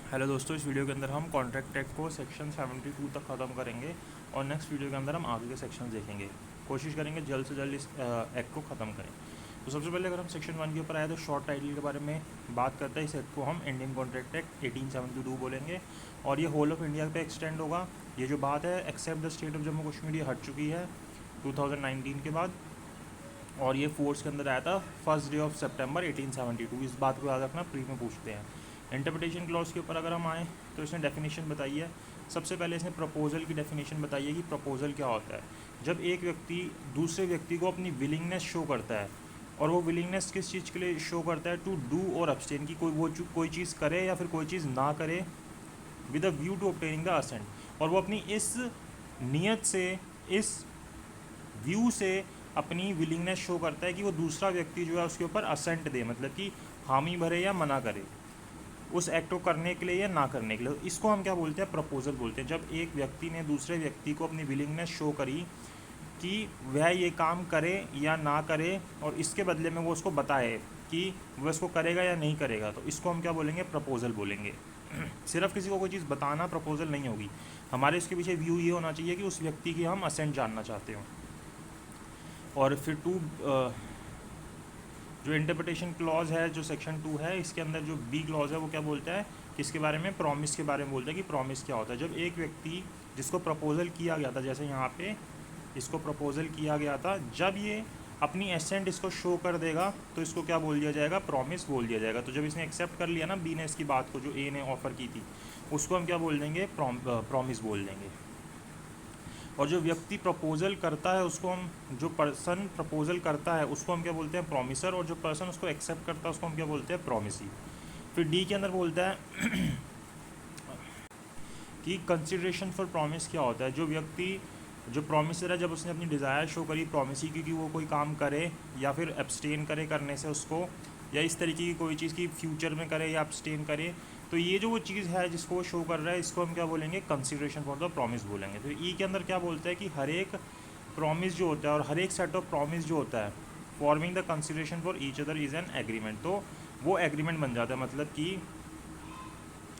Hello दोस्तों, इस video के अंदर हम कॉन्ट्रैक्ट एक्ट को सेक्शन 72 तक ख़त्म करेंगे और नेक्स्ट वीडियो के अंदर हम आगे के सेक्शन देखेंगे। कोशिश करेंगे जल्द से जल्द इस एक्ट को ख़त्म करें। तो सबसे पहले अगर हम सेक्शन 1 के ऊपर आए तो शॉर्ट टाइटल के बारे में बात करते हैं। इस एक्ट को हम इंडियन कॉन्ट्रैक्ट एक्ट 1872 बोलेंगे और ये होल ऑफ इंडिया पे एक्सटेंड होगा। ये जो बात है except the state of Jammu Kashmir ये हट चुकी है 2019 के बाद, और ये फोर्स के अंदर आया था 1 डे ऑफ सितंबर 1872। इस बात को याद रखना, प्री में पूछते हैं। इंटरप्रिटेशन क्लॉज के ऊपर अगर हम आएँ तो इसने डेफिनेशन बताई है। सबसे पहले इसने प्रपोजल की डेफिनेशन बताई है कि प्रपोजल क्या होता है। जब एक व्यक्ति दूसरे व्यक्ति को अपनी विलिंगनेस शो करता है, और वो विलिंगनेस किस चीज़ के लिए शो करता है, टू डू और अब्सटेन, की कोई चीज़ करे या फिर कोई चीज़ ना करे with a view to obtaining the assent, और वो अपनी इस नीयत से, इस व्यू से अपनी विलिंगनेस शो करता है कि वो दूसरा व्यक्ति जो है उसके ऊपर असेंट दे, मतलब कि हामी भरे या मना करे उस एक्ट को करने के लिए या ना करने के लिए। तो इसको हम क्या बोलते हैं, प्रपोजल बोलते हैं। जब एक व्यक्ति ने दूसरे व्यक्ति को अपनी विलिंगनेस शो करी कि वह ये काम करे या ना करे, और इसके बदले में वो उसको बताए कि वह इसको करेगा या नहीं करेगा, तो इसको हम क्या बोलेंगे, प्रपोजल बोलेंगे। सिर्फ किसी को कोई चीज़ बताना प्रपोजल नहीं होगी, हमारे इसके पीछे व्यू ये होना चाहिए कि उस व्यक्ति की हम असेंट जानना चाहते हो। और फिर जो इंटरप्रिटेशन क्लॉज है, जो सेक्शन 2 है, इसके अंदर जो बी क्लॉज है वो क्या बोलता है, किसके बारे में, प्रॉमिस के बारे में बोलता है कि प्रॉमिस क्या होता है। जब एक व्यक्ति जिसको प्रपोजल किया गया था, जैसे यहाँ पे इसको प्रपोजल किया गया था, जब ये अपनी एसेंट इसको शो कर देगा तो इसको क्या बोल दिया जाएगा, प्रॉमिस बोल दिया जाएगा। तो जब इसने एक्सेप्ट कर लिया ना बी ने इसकी बात को, जो ए ने ऑफ़र की थी, उसको हम क्या बोल देंगे, प्रॉमिस बोल देंगे। और जो व्यक्ति प्रपोजल करता है उसको हम, जो पर्सन प्रपोजल करता है उसको हम क्या बोलते हैं, प्रॉमिसर, और जो पर्सन उसको एक्सेप्ट करता है उसको हम क्या बोलते हैं, प्रॉमिसी। फिर डी के अंदर बोलता है कि कंसिडरेशन फॉर प्रॉमिस क्या होता है। जो व्यक्ति, जो प्रॉमिसर है, जब उसने अपनी डिज़ायर शो करी प्रॉमिसी की कि वो कोई काम करे या फिर एब्सटेन करे करने से उसको, या इस तरीके की कोई चीज़ की फ्यूचर में करे या एब्सटेन करे, तो ये जो वो चीज़ है जिसको वो शो कर रहा है, इसको हम क्या बोलेंगे, कंसिडरेशन फॉर द प्रॉमिस बोलेंगे। तो ई के अंदर क्या बोलता है कि हर एक प्रॉमिस जो होता है और हर एक सेट ऑफ प्रॉमिस जो होता है, forming the consideration for each other is an agreement, तो वो एग्रीमेंट बन जाता है। मतलब कि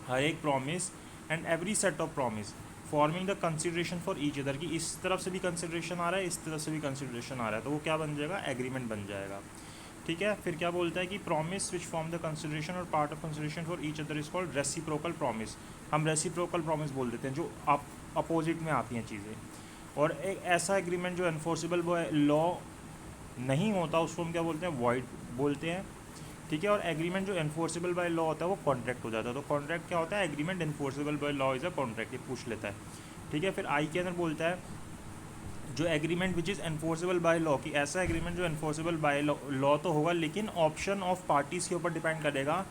हर एक promise and every set of promise forming the consideration for each other, की इस तरफ से भी कंसिडरेशन आ रहा है, इस तरफ से भी कंसिडरेशन आ रहा है, तो वो क्या बन जाएगा, एग्रीमेंट बन जाएगा। ठीक है। फिर क्या बोलता है कि promise which form the consideration और part of consideration for each other is called reciprocal promise. हम रेसिप्रोकल प्रॉमिस बोल देते हैं, जो आप अपोजिट में आती हैं चीज़ें। और एक ऐसा एग्रीमेंट जो एनफोर्सेबल वो लॉ नहीं होता उसको हम क्या बोलते हैं, वॉइड बोलते हैं। ठीक है। और एग्रीमेंट जो एनफोर्सेबल बाय लॉ होता है वो कॉन्ट्रैक्ट हो जाता है। तो कॉन्ट्रैक्ट क्या होता है, agreement enforceable by law is a contract, ये पूछ लेता है। ठीक है। फिर आई के अंदर बोलता है जो agreement which is enforceable by law, की ऐसा एग्रीमेंट जो एनफोर्सेबल बाय लॉ तो होगा, लेकिन ऑप्शन ऑफ पार्टीज़ के ऊपर डिपेंड करेगा,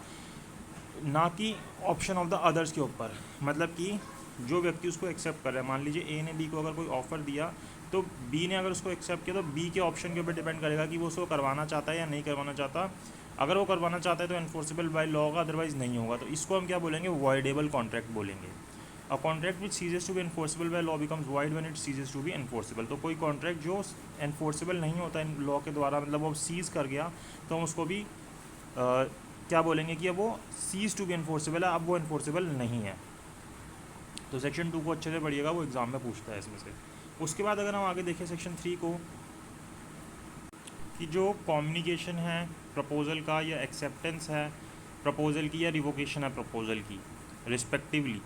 ना कि ऑप्शन ऑफ द अदर्स के ऊपर। मतलब कि जो व्यक्ति उसको एक्सेप्ट कर रहा है, मान लीजिए ए ने बी को अगर कोई ऑफ़र दिया, तो बी ने अगर उसको एक्सेप्ट किया तो बी के ऑप्शन के ऊपर डिपेंड करेगा कि वो उसको करवाना चाहता है या नहीं करवाना चाहता। अगर वो करवाना चाहता है तो एनफोर्सेबल बाय लॉ होगा, अदरवाइज़ नहीं होगा। तो इसको हम क्या बोलेंगे, वॉइडेबल कॉन्ट्रैक्ट बोलेंगे। A contract which ceases to be enforceable by law becomes void when it ceases to be enforceable. तो कोई कॉन्ट्रैक्ट जो एनफोर्सेबल नहीं होता इन लॉ के द्वारा, मतलब वो सीज कर गया, तो हम उसको भी क्या बोलेंगे कि अब वो सीज टू बी एनफोर्सेबल है, अब वो एनफोर्सेबल नहीं है। तो सेक्शन 2 को अच्छे से पढ़िएगा, वो एग्ज़ाम में पूछता है इसमें से। उसके बाद अगर हम आगे देखें सेक्शन 3 को, कि जो कम्युनिकेशन है प्रपोज़ल का या एक्सेप्टेंस है प्रपोज़ल की या रिवोकेशन है प्रपोज़ल की रिस्पेक्टिवली,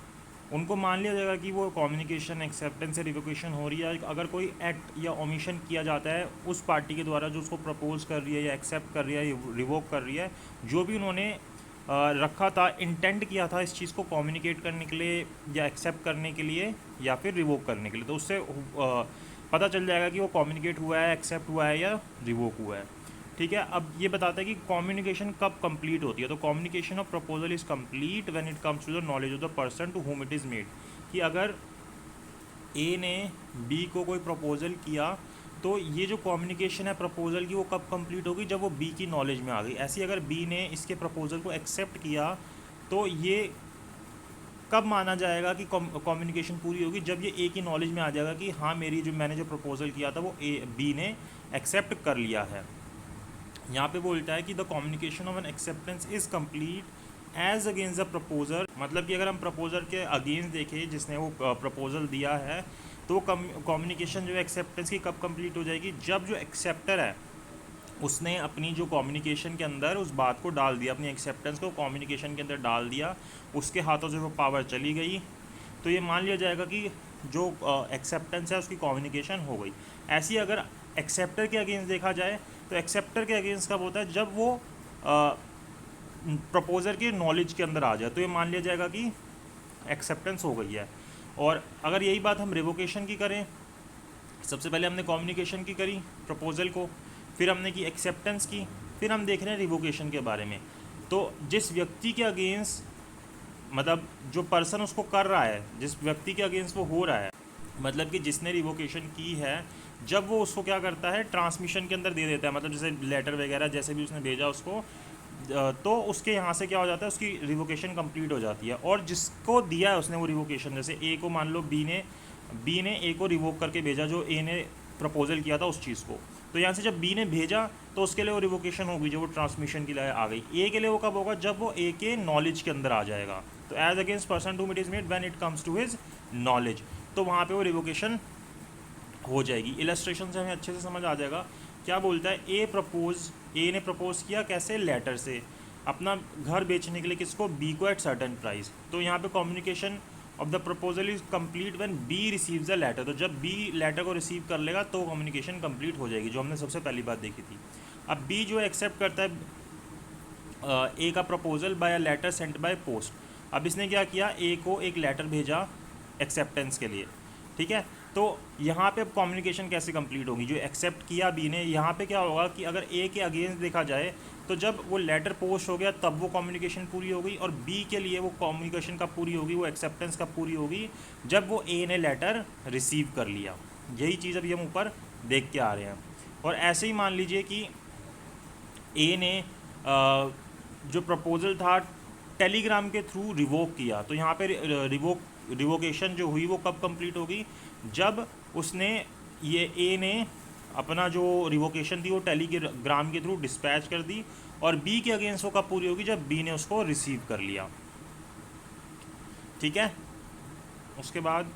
उनको मान लिया जाएगा कि वो कम्युनिकेशन, एक्सेप्टेंस या रिवोकेशन हो रही है अगर कोई एक्ट या ओमिशन किया जाता है उस पार्टी के द्वारा जो उसको प्रपोज कर रही है या एक्सेप्ट कर रही है या रिवोक कर रही है, जो भी उन्होंने रखा था, इंटेंट किया था इस चीज़ को कम्युनिकेट करने के लिए या एक्सेप्ट करने के लिए या फिर रिवोक करने के लिए, तो उससे पता चल जाएगा कि वो कम्युनिकेट हुआ है, एक्सेप्ट हुआ है या रिवोक हुआ है। ठीक है। अब ये बताता है कि कम्युनिकेशन कब कंप्लीट होती है। तो communication of proposal is complete when it comes to the knowledge of the person to whom it is made, कि अगर ए ने बी को कोई प्रपोजल किया तो ये जो कम्युनिकेशन है प्रपोजल की वो कब कंप्लीट होगी, जब वो बी की नॉलेज में आ गई। ऐसी अगर बी ने इसके प्रपोजल को एक्सेप्ट किया तो ये कब माना जाएगा कि कम्युनिकेशन पूरी होगी, जब ये ए की नॉलेज में आ जाएगा कि हाँ मैंने जो प्रपोजल किया था वो बी ने एक्सेप्ट कर लिया है। यहाँ पे बोलता है कि the communication of an acceptance is complete as against the proposer, मतलब कि अगर हम प्रपोजर के अगेंस्ट देखें जिसने वो प्रपोजल दिया है, तो वो कम्युनिकेशन जो है एक्सेप्टेंस की कब कंप्लीट हो जाएगी, जब जो एक्सेप्टर है उसने अपनी जो कम्युनिकेशन के अंदर उस बात को डाल दिया, अपनी एक्सेप्टेंस को कम्युनिकेशन के अंदर डाल दिया, उसके हाथों से वो पावर चली गई, तो ये मान लिया जाएगा कि जो एक्सेप्टेंस है उसकी कम्युनिकेशन हो गई। ऐसी अगर एक्सेप्टर के अगेंस्ट देखा जाए, तो एक्सेप्टर के अगेंस्ट कब होता है, जब वो प्रपोजर के नॉलेज के अंदर आ जाए, तो ये मान लिया जाएगा कि एक्सेप्टेंस हो गई है। और अगर यही बात हम रिवोकेशन की करें, सबसे पहले हमने कम्युनिकेशन की करी प्रपोजल को, फिर हमने की एक्सेप्टेंस की, फिर हम देख रहे हैं रिवोकेशन के बारे में। तो जिस व्यक्ति के अगेंस्ट, मतलब जो पर्सन उसको कर रहा है, जिस व्यक्ति के अगेंस्ट वो हो रहा है, मतलब कि जिसने रिवोकेशन की है, जब वो उसको क्या करता है, ट्रांसमिशन के अंदर दे देता है, मतलब जैसे लेटर वगैरह जैसे भी उसने भेजा उसको, तो उसके यहाँ से क्या हो जाता है, उसकी रिवोकेशन कंप्लीट हो जाती है। और जिसको दिया है उसने वो रिवोकेशन, जैसे ए को मान लो बी ने ए को रिवोक करके भेजा जो ए ने प्रपोजल किया था उस चीज़ को, तो यहाँ से जब बी ने भेजा तो उसके लिए वो रिवोकेशन होगी, जो वो ट्रांसमिशन के लिए आ गई। ए के लिए वो कब होगा, जब वो ए के नॉलेज के अंदर आ जाएगा। तो as against person to it is made when it comes to his knowledge, तो वहाँ पे वो रिवोकेशन हो जाएगी। इलस्ट्रेशन से हमें अच्छे से समझ आ जाएगा। क्या बोलता है, ए ने प्रपोज किया कैसे, लेटर से, अपना घर बेचने के लिए किसको, बी को एट सर्टेन प्राइस। तो यहाँ पे communication of the proposal is complete when B receives the letter, तो जब बी लेटर को रिसीव कर लेगा तो कम्युनिकेशन कंप्लीट हो जाएगी, जो हमने सबसे पहली बात देखी थी। अब बी जो एक्सेप्ट करता है ए का proposal by a letter sent by post. अब इसने क्या किया, ए को एक लेटर भेजा एक्सेप्टेंस के लिए, ठीक है। तो यहाँ पे कम्युनिकेशन कैसे कंप्लीट होगी, जो एक्सेप्ट किया बी ने, यहाँ पे क्या होगा कि अगर ए के अगेंस्ट देखा जाए, तो जब वो लेटर पोस्ट हो गया तब वो कम्युनिकेशन पूरी हो गई, और बी के लिए वो कम्युनिकेशन कब पूरी होगी, वो एक्सेप्टेंस कब पूरी होगी, जब वो ए ने लेटर रिसीव कर लिया। यही चीज़ अभी हम ऊपर देख के आ रहे हैं। और ऐसे ही मान लीजिए कि ए ने जो प्रपोजल था टेलीग्राम के थ्रू रिवोक किया, तो यहाँ पे रिवोकेशन जो हुई वो कब कंप्लीट होगी, जब उसने ये ए ने अपना जो रिवोकेशन थी वो टेलीग्राम के थ्रू डिस्पैच कर दी, और बी के अगेंस्ट वो कब पूरी होगी, जब बी ने उसको रिसीव कर लिया, ठीक है। उसके बाद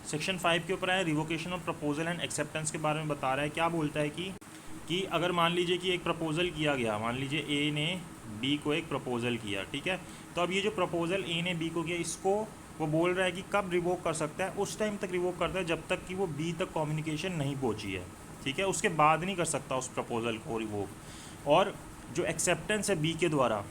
सेक्शन 5 के ऊपर है revocation of proposal and acceptance के बारे में बता रहा है। क्या बोलता है कि अगर मान लीजिए कि एक प्रपोजल किया गया, मान लीजिए ए ने बी को एक प्रपोजल किया, ठीक है। तो अब ये जो प्रपोजल ए ने बी को किया, इसको वो बोल रहा है कि कब रिवोक कर सकता है, उस टाइम तक रिवोक करता है जब तक कि वो बी तक कम्युनिकेशन नहीं पहुंची है, ठीक है। उसके बाद नहीं कर सकता उस प्रपोजल को रिवोक। और जो एक्सेप्टेंस है बी के द्वारा,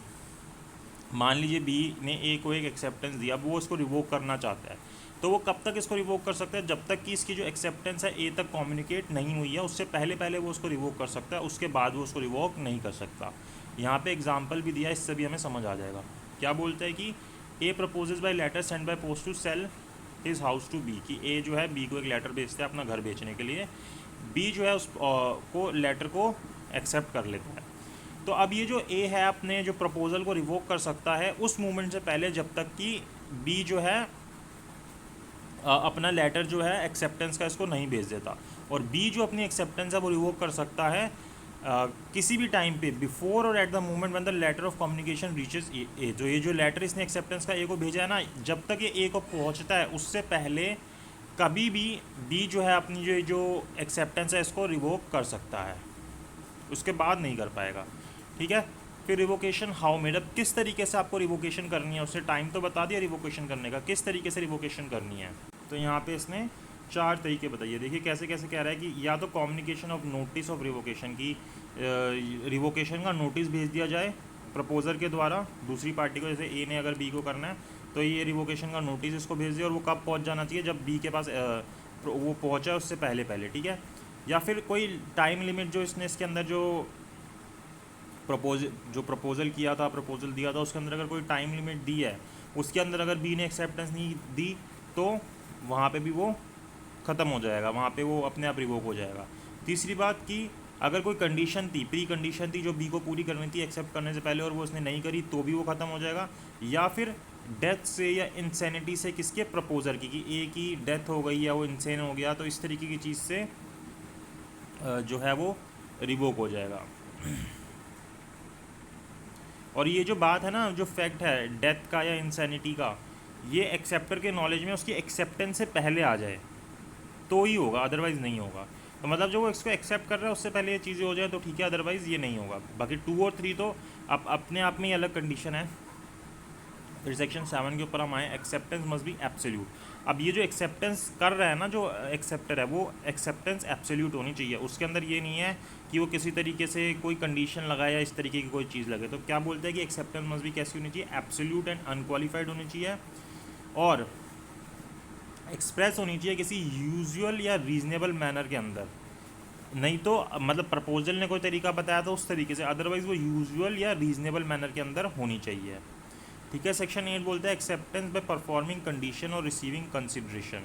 मान लीजिए बी ने ए को एक एक्सेप्टेंस दिया, अब वो उसको रिवोक करना चाहता है, तो वो कब तक इसको रिवोक कर सकता है, जब तक कि इसकी जो एक्सेप्टेंस है ए तक कम्युनिकेट नहीं हुई है, उससे पहले वो उसको रिवोक कर सकता है, उसके बाद वो उसको रिवोक नहीं कर सकता। यहाँ पे एग्जांपल भी दिया है, इससे भी हमें समझ आ जाएगा। क्या बोलता है कि A proposes by letter send by post to sell his house to B, कि ए जो है बी को एक लेटर भेजता है अपना घर बेचने के लिए, बी जो है उस को लेटर को एक्सेप्ट कर लेता है। तो अब ये जो ए है अपने जो प्रपोजल को रिवोक कर सकता है उस मोमेंट से पहले, जब तक कि बी जो है अपना लेटर जो है एक्सेप्टेंस का इसको नहीं भेज देता। और बी जो अपनी एक्सेप्टेंस है वो रिवोक कर सकता है किसी भी टाइम पे, बिफोर और at the moment when the letter of communication reaches A. जो ये जो लेटर इसने एक्सेप्टेंस का ए को भेजा है ना, जब तक ये ए को पहुंचता है उससे पहले कभी भी बी जो है अपनी जो एक्सेप्टेंस है इसको रिवोक कर सकता है, उसके बाद नहीं कर पाएगा, ठीक है। फिर रिवोकेशन हाउ मेड, अब किस तरीके से आपको रिवोकेशन करनी है, उससे टाइम तो बता दिया रिवोकेशन करने का, किस तरीके से रिवोकेशन करनी है। तो यहाँ पे इसने 4 तरीके बताइए। देखिए कैसे कैसे कह रहा है कि या तो communication of notice of revocation की, रिवोकेशन का नोटिस भेज दिया जाए प्रपोजर के द्वारा दूसरी पार्टी को, जैसे ए ने अगर बी को करना है तो ये रिवोकेशन का नोटिस इसको भेज दिया, और वो कब पहुँच जाना चाहिए, जब बी के पास वो पहुँचा उससे पहले, ठीक है। या फिर कोई टाइम लिमिट जो इसने इसके अंदर जो प्रपोजल किया था, प्रपोजल दिया था, उसके अंदर अगर कोई टाइम लिमिट दी है, उसके अंदर अगर बी ने एक्सेप्टेंस नहीं दी तो वहाँ पे भी वो ख़त्म हो जाएगा, वहाँ पे वो अपने आप रिवोक हो जाएगा। तीसरी बात कि अगर कोई कंडीशन थी, प्री कंडीशन थी जो बी को पूरी करनी थी एक्सेप्ट करने से पहले, और वो उसने नहीं करी तो भी वो ख़त्म हो जाएगा। या फिर डेथ से या इंसेनिटी से, किसके, प्रपोजर की, कि ए की डेथ हो गई या वो इंसेन हो गया, तो इस तरीके की चीज़ से जो है वो रिवोक हो जाएगा। और ये जो बात है ना, जो फैक्ट है डेथ का या इंसैनिटी का, ये एक्सेप्टर के नॉलेज में उसकी एक्सेप्टेंस से पहले आ जाए तो ही होगा, अदरवाइज़ नहीं होगा। तो मतलब जो वो इसको एक्सेप्ट कर रहा है उससे पहले ये चीज़ें हो जाए तो ठीक है, अदरवाइज़ ये नहीं होगा। बाकी 2 और 3 तो अपने आप में ही अलग कंडीशन है। फिर सेक्शन 7 के ऊपर हम आए, एक्सेप्टेंस मस्ट बी एब्सोल्यूट। अब ये जो एक्सेप्टेंस कर रहा है ना, जो एक्सेप्टर है, वो एक्सेप्टेंस एब्सोल्यूट होनी चाहिए। उसके अंदर ये नहीं है कि वो किसी तरीके से कोई कंडीशन लगाए या इस तरीके की कोई चीज़ लगे। तो क्या बोलते हैं कि एक्सेप्टेंस मस्ट बी कैसी होनी चाहिए, एब्सोल्यूट एंड अनक्वालिफाइड होनी चाहिए, और एक्सप्रेस होनी चाहिए किसी यूजुअल या रीजनेबल मैनर के अंदर। नहीं तो मतलब प्रपोजल ने कोई तरीका बताया तो उस तरीके से, अदरवाइज वो यूजुअल या रीजनेबल मैनर के अंदर होनी चाहिए। ठीक है। सेक्शन 8 बोलता है एक्सेप्टेंस बाय परफॉर्मिंग कंडीशन और receiving consideration.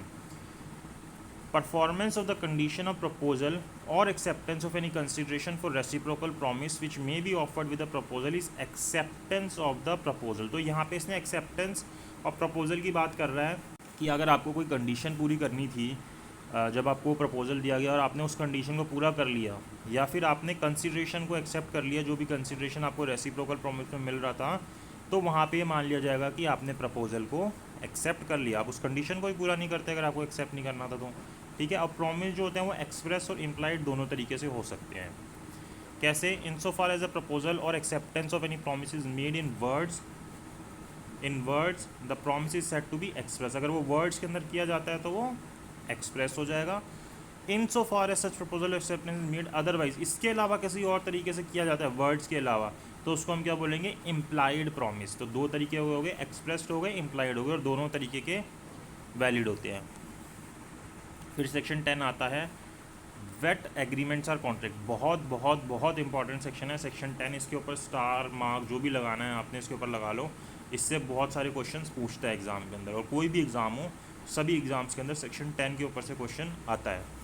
Performance of the condition of proposal और acceptance of any consideration for reciprocal promise which may be offered with the proposal is acceptance of the proposal. तो यहाँ पे इसने acceptance of proposal की बात कर रहा है कि अगर आपको कोई कंडीशन पूरी करनी थी, जब आपको प्रपोजल दिया गया और आपने उस कंडीशन को पूरा कर लिया, या फिर आपने कंसिडरेशन को एक्सेप्ट कर लिया, जो भी कंसिडरेशन आपको रेसिप्रोकल प्रॉमिस में मिल रहा था, तो वहाँ पे ये मान लिया जाएगा कि आपने प्रपोजल को एक्सेप्ट कर लिया। आप उस कंडीशन को ही पूरा नहीं करते अगर आपको एक्सेप्ट नहीं करना था तो। ठीक है। अब प्रॉमिस जो होते हैं वो एक्सप्रेस और इम्प्लाइड दोनों तरीके से हो सकते हैं। कैसे? In so far as a proposal और acceptance of any promise is made in words the promise is set to be express. अगर वो वर्ड्स के अंदर किया जाता है तो वो एक्सप्रेस हो जाएगा। In so far as such proposal acceptance is made otherwise, इसके अलावा किसी और तरीके से किया जाता है वर्ड्स के अलावा, तो उसको हम क्या बोलेंगे, इम्प्लाइड प्रॉमिस। तो 2 तरीके हो गए, एक्सप्रेस्ड हो गए, इम्प्लाइड हो गए, और दोनों तरीके के वैलिड होते हैं। फिर सेक्शन 10 आता है, वेट एग्रीमेंट्स आर कॉन्ट्रैक्ट। बहुत बहुत बहुत इंपॉर्टेंट सेक्शन है सेक्शन 10। इसके ऊपर स्टार मार्क जो भी लगाना है आपने इसके ऊपर लगा लो। इससे बहुत सारे क्वेश्चंस पूछता है एग्ज़ाम के अंदर, और कोई भी एग्ज़ाम हो, सभी एग्ज़ाम्स के अंदर सेक्शन 10 के ऊपर से क्वेश्चन आता है।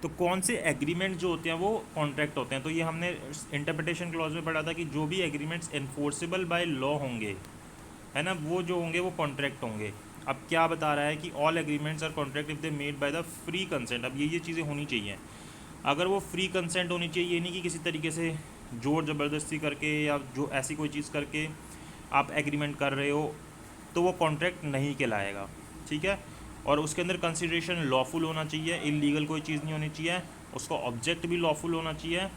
तो कौन से एग्रीमेंट जो होते हैं वो कॉन्ट्रैक्ट होते हैं? तो ये हमने इंटरप्रिटेशन क्लॉज में पढ़ा था कि जो भी एग्रीमेंट्स इन्फोर्सेबल बाय लॉ होंगे, है ना, वो जो होंगे वो कॉन्ट्रैक्ट होंगे। अब क्या बता रहा है कि all agreements are contract if they made by the free consent. अब ये चीज़ें होनी चाहिए। अगर वो फ्री कंसेंट होनी चाहिए, ये नहीं कि किसी तरीके से जोर ज़बरदस्ती करके या जो ऐसी कोई चीज़ करके आप एग्रीमेंट कर रहे हो, तो वो कॉन्ट्रैक्ट नहीं कहलाएगा। ठीक है। और उसके अंदर कंसिडरेशन लॉफुल होना चाहिए, इलीगल कोई चीज़ नहीं होनी चाहिए, उसका ऑब्जेक्ट भी लॉफुल होना चाहिए,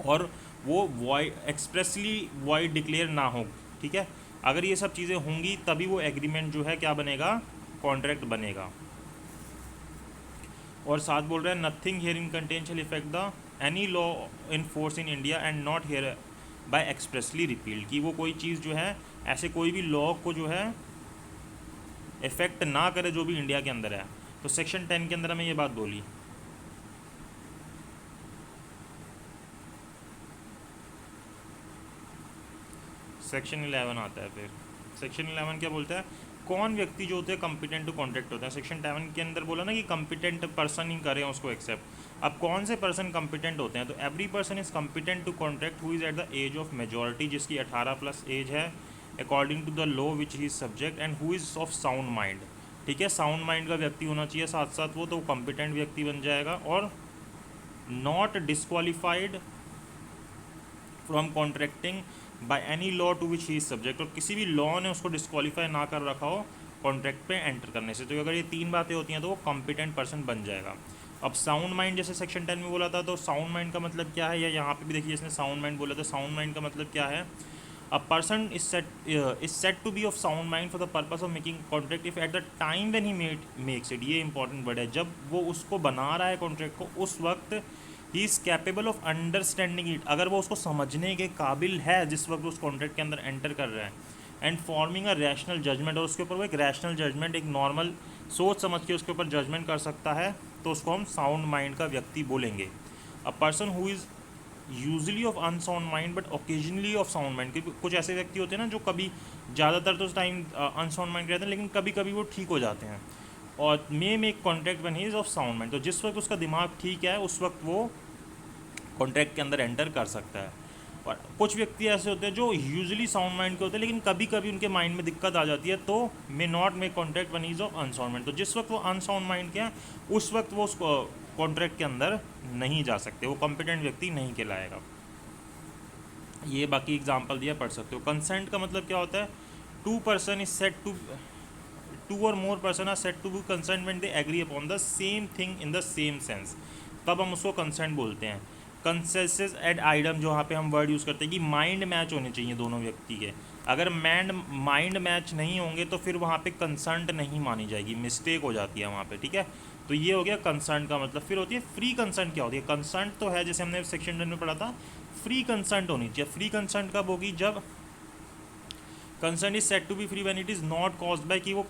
और वो वॉइड एक्सप्रेसली वॉइड डिक्लेयर ना हो। ठीक है। अगर ये सब चीज़ें होंगी तभी वो एग्रीमेंट जो है क्या बनेगा, कॉन्ट्रैक्ट बनेगा। और साथ बोल रहे हैं nothing herein contain shall effect the any law in force in India and not hereby expressly repealed. कि वो कोई चीज़ जो है, ऐसे कोई भी लॉ को जो है इफेक्ट ना करे जो भी इंडिया के अंदर है। तो सेक्शन 10 के अंदर हमें ये बात बोली। सेक्शन 11 आता है। फिर सेक्शन 11 क्या बोलता है, कौन व्यक्ति जो होते हैं कॉम्पिटेंट टू कॉन्ट्रैक्ट होता है। सेक्शन 7 के अंदर बोला ना कि कॉम्पिटेंट पर्सन ही करें उसको एक्सेप्ट। अब कौन से पर्सन कॉम्पिटेंट होते हैं? तो every person is competent to contract who is at the age of majority, जिसकी 18+ एज है, according to the law which he is subject, and who is of sound mind. ठीक है। साउंड माइंड का व्यक्ति होना चाहिए साथ साथ वो, तो कॉम्पिटेंट व्यक्ति बन जाएगा। और not disqualified from contracting by any law to which he is subject, और किसी भी लॉ ने उसको डिस्क्वालीफाई ना कर रखा हो कॉन्ट्रैक्ट पे एंटर करने से। तो अगर ये 3 बातें होती हैं तो वो कॉम्पिटेंट पर्सन बन जाएगा। अब साउंड माइंड जैसे सेक्शन 10 में बोला था, तो साउंड माइंड का मतलब क्या है, या यहाँ पे भी देखिए इसने साउंड माइंड बोला था। साउंड माइंड का मतलब क्या है, a person is set to be of sound mind for the purpose of making contract if at the time when he makes it. ये इंपॉर्टेंट वर्ड है, जब वो उसको बना रहा है कॉन्ट्रैक्ट को, उस वक्त he is capable of understanding it. अगर वो उसको समझने के काबिल है जिस वक्त उस कॉन्ट्रैक्ट के अंदर एंटर कर रहा है, and forming a rational judgement, और उसके ऊपर वो एक रैशनल जजमेंट, एक नॉर्मल सोच समझ के उसके ऊपर जजमेंट कर सकता है, तो उसको हम साउंड माइंड का व्यक्ति बोलेंगे। A person who is usually of unsound mind but occasionally of sound mind. क्योंकि कुछ ऐसे व्यक्ति होते हैं ना जो कभी, ज़्यादातर तो टाइम अनसाउंड माइंड रहते हैं, लेकिन कभी कभी वो ठीक हो जाते हैं। और may make contract when he is of sound mind, तो जिस वक्त उसका दिमाग ठीक है उस वक्त वो कॉन्ट्रैक्ट के अंदर एंटर कर सकता है। और कुछ व्यक्ति ऐसे होते हैं जो यूजुअली साउंड माइंड के होते हैं, लेकिन कभी कभी उनके माइंड में दिक्कत आ जाती है, तो may not make contract when he is of unsound mind. तो जिस वक्त वो अनसाउंड माइंड के हैं उस वक्त वो उस कॉन्ट्रैक्ट के अंदर नहीं जा सकते, वो कॉम्पिटेंट व्यक्ति नहीं कहलाएगा। ये बाकी एग्जांपल दिया, पढ़ सकते हो। कंसेंट का मतलब क्या होता है, two person is set to, two और more person are set to be consent when they agree upon the same thing in the same sense, तब हम उसको कंसेंट बोलते हैं। कंसेंसस एड आइडम, जो वहाँ पे हम वर्ड यूज़ करते हैं कि माइंड मैच होने चाहिए दोनों व्यक्ति के, अगर माइंड मैच नहीं होंगे तो फिर वहाँ पे कंसेंट नहीं मानी जाएगी, मिस्टेक हो जाती है वहाँ पे, ठीक है। तो ये हो गया कंसेंट का मतलब। फिर होती है फ्री कंसेंट। क्या होती है, कंसेंट तो है जैसे हमने सेक्शन 10 में पढ़ा था, फ्री कंसेंट होनी चाहिए। फ्री कंसेंट कब होगी, जब consent is set to be free when it is not caused by, कि वो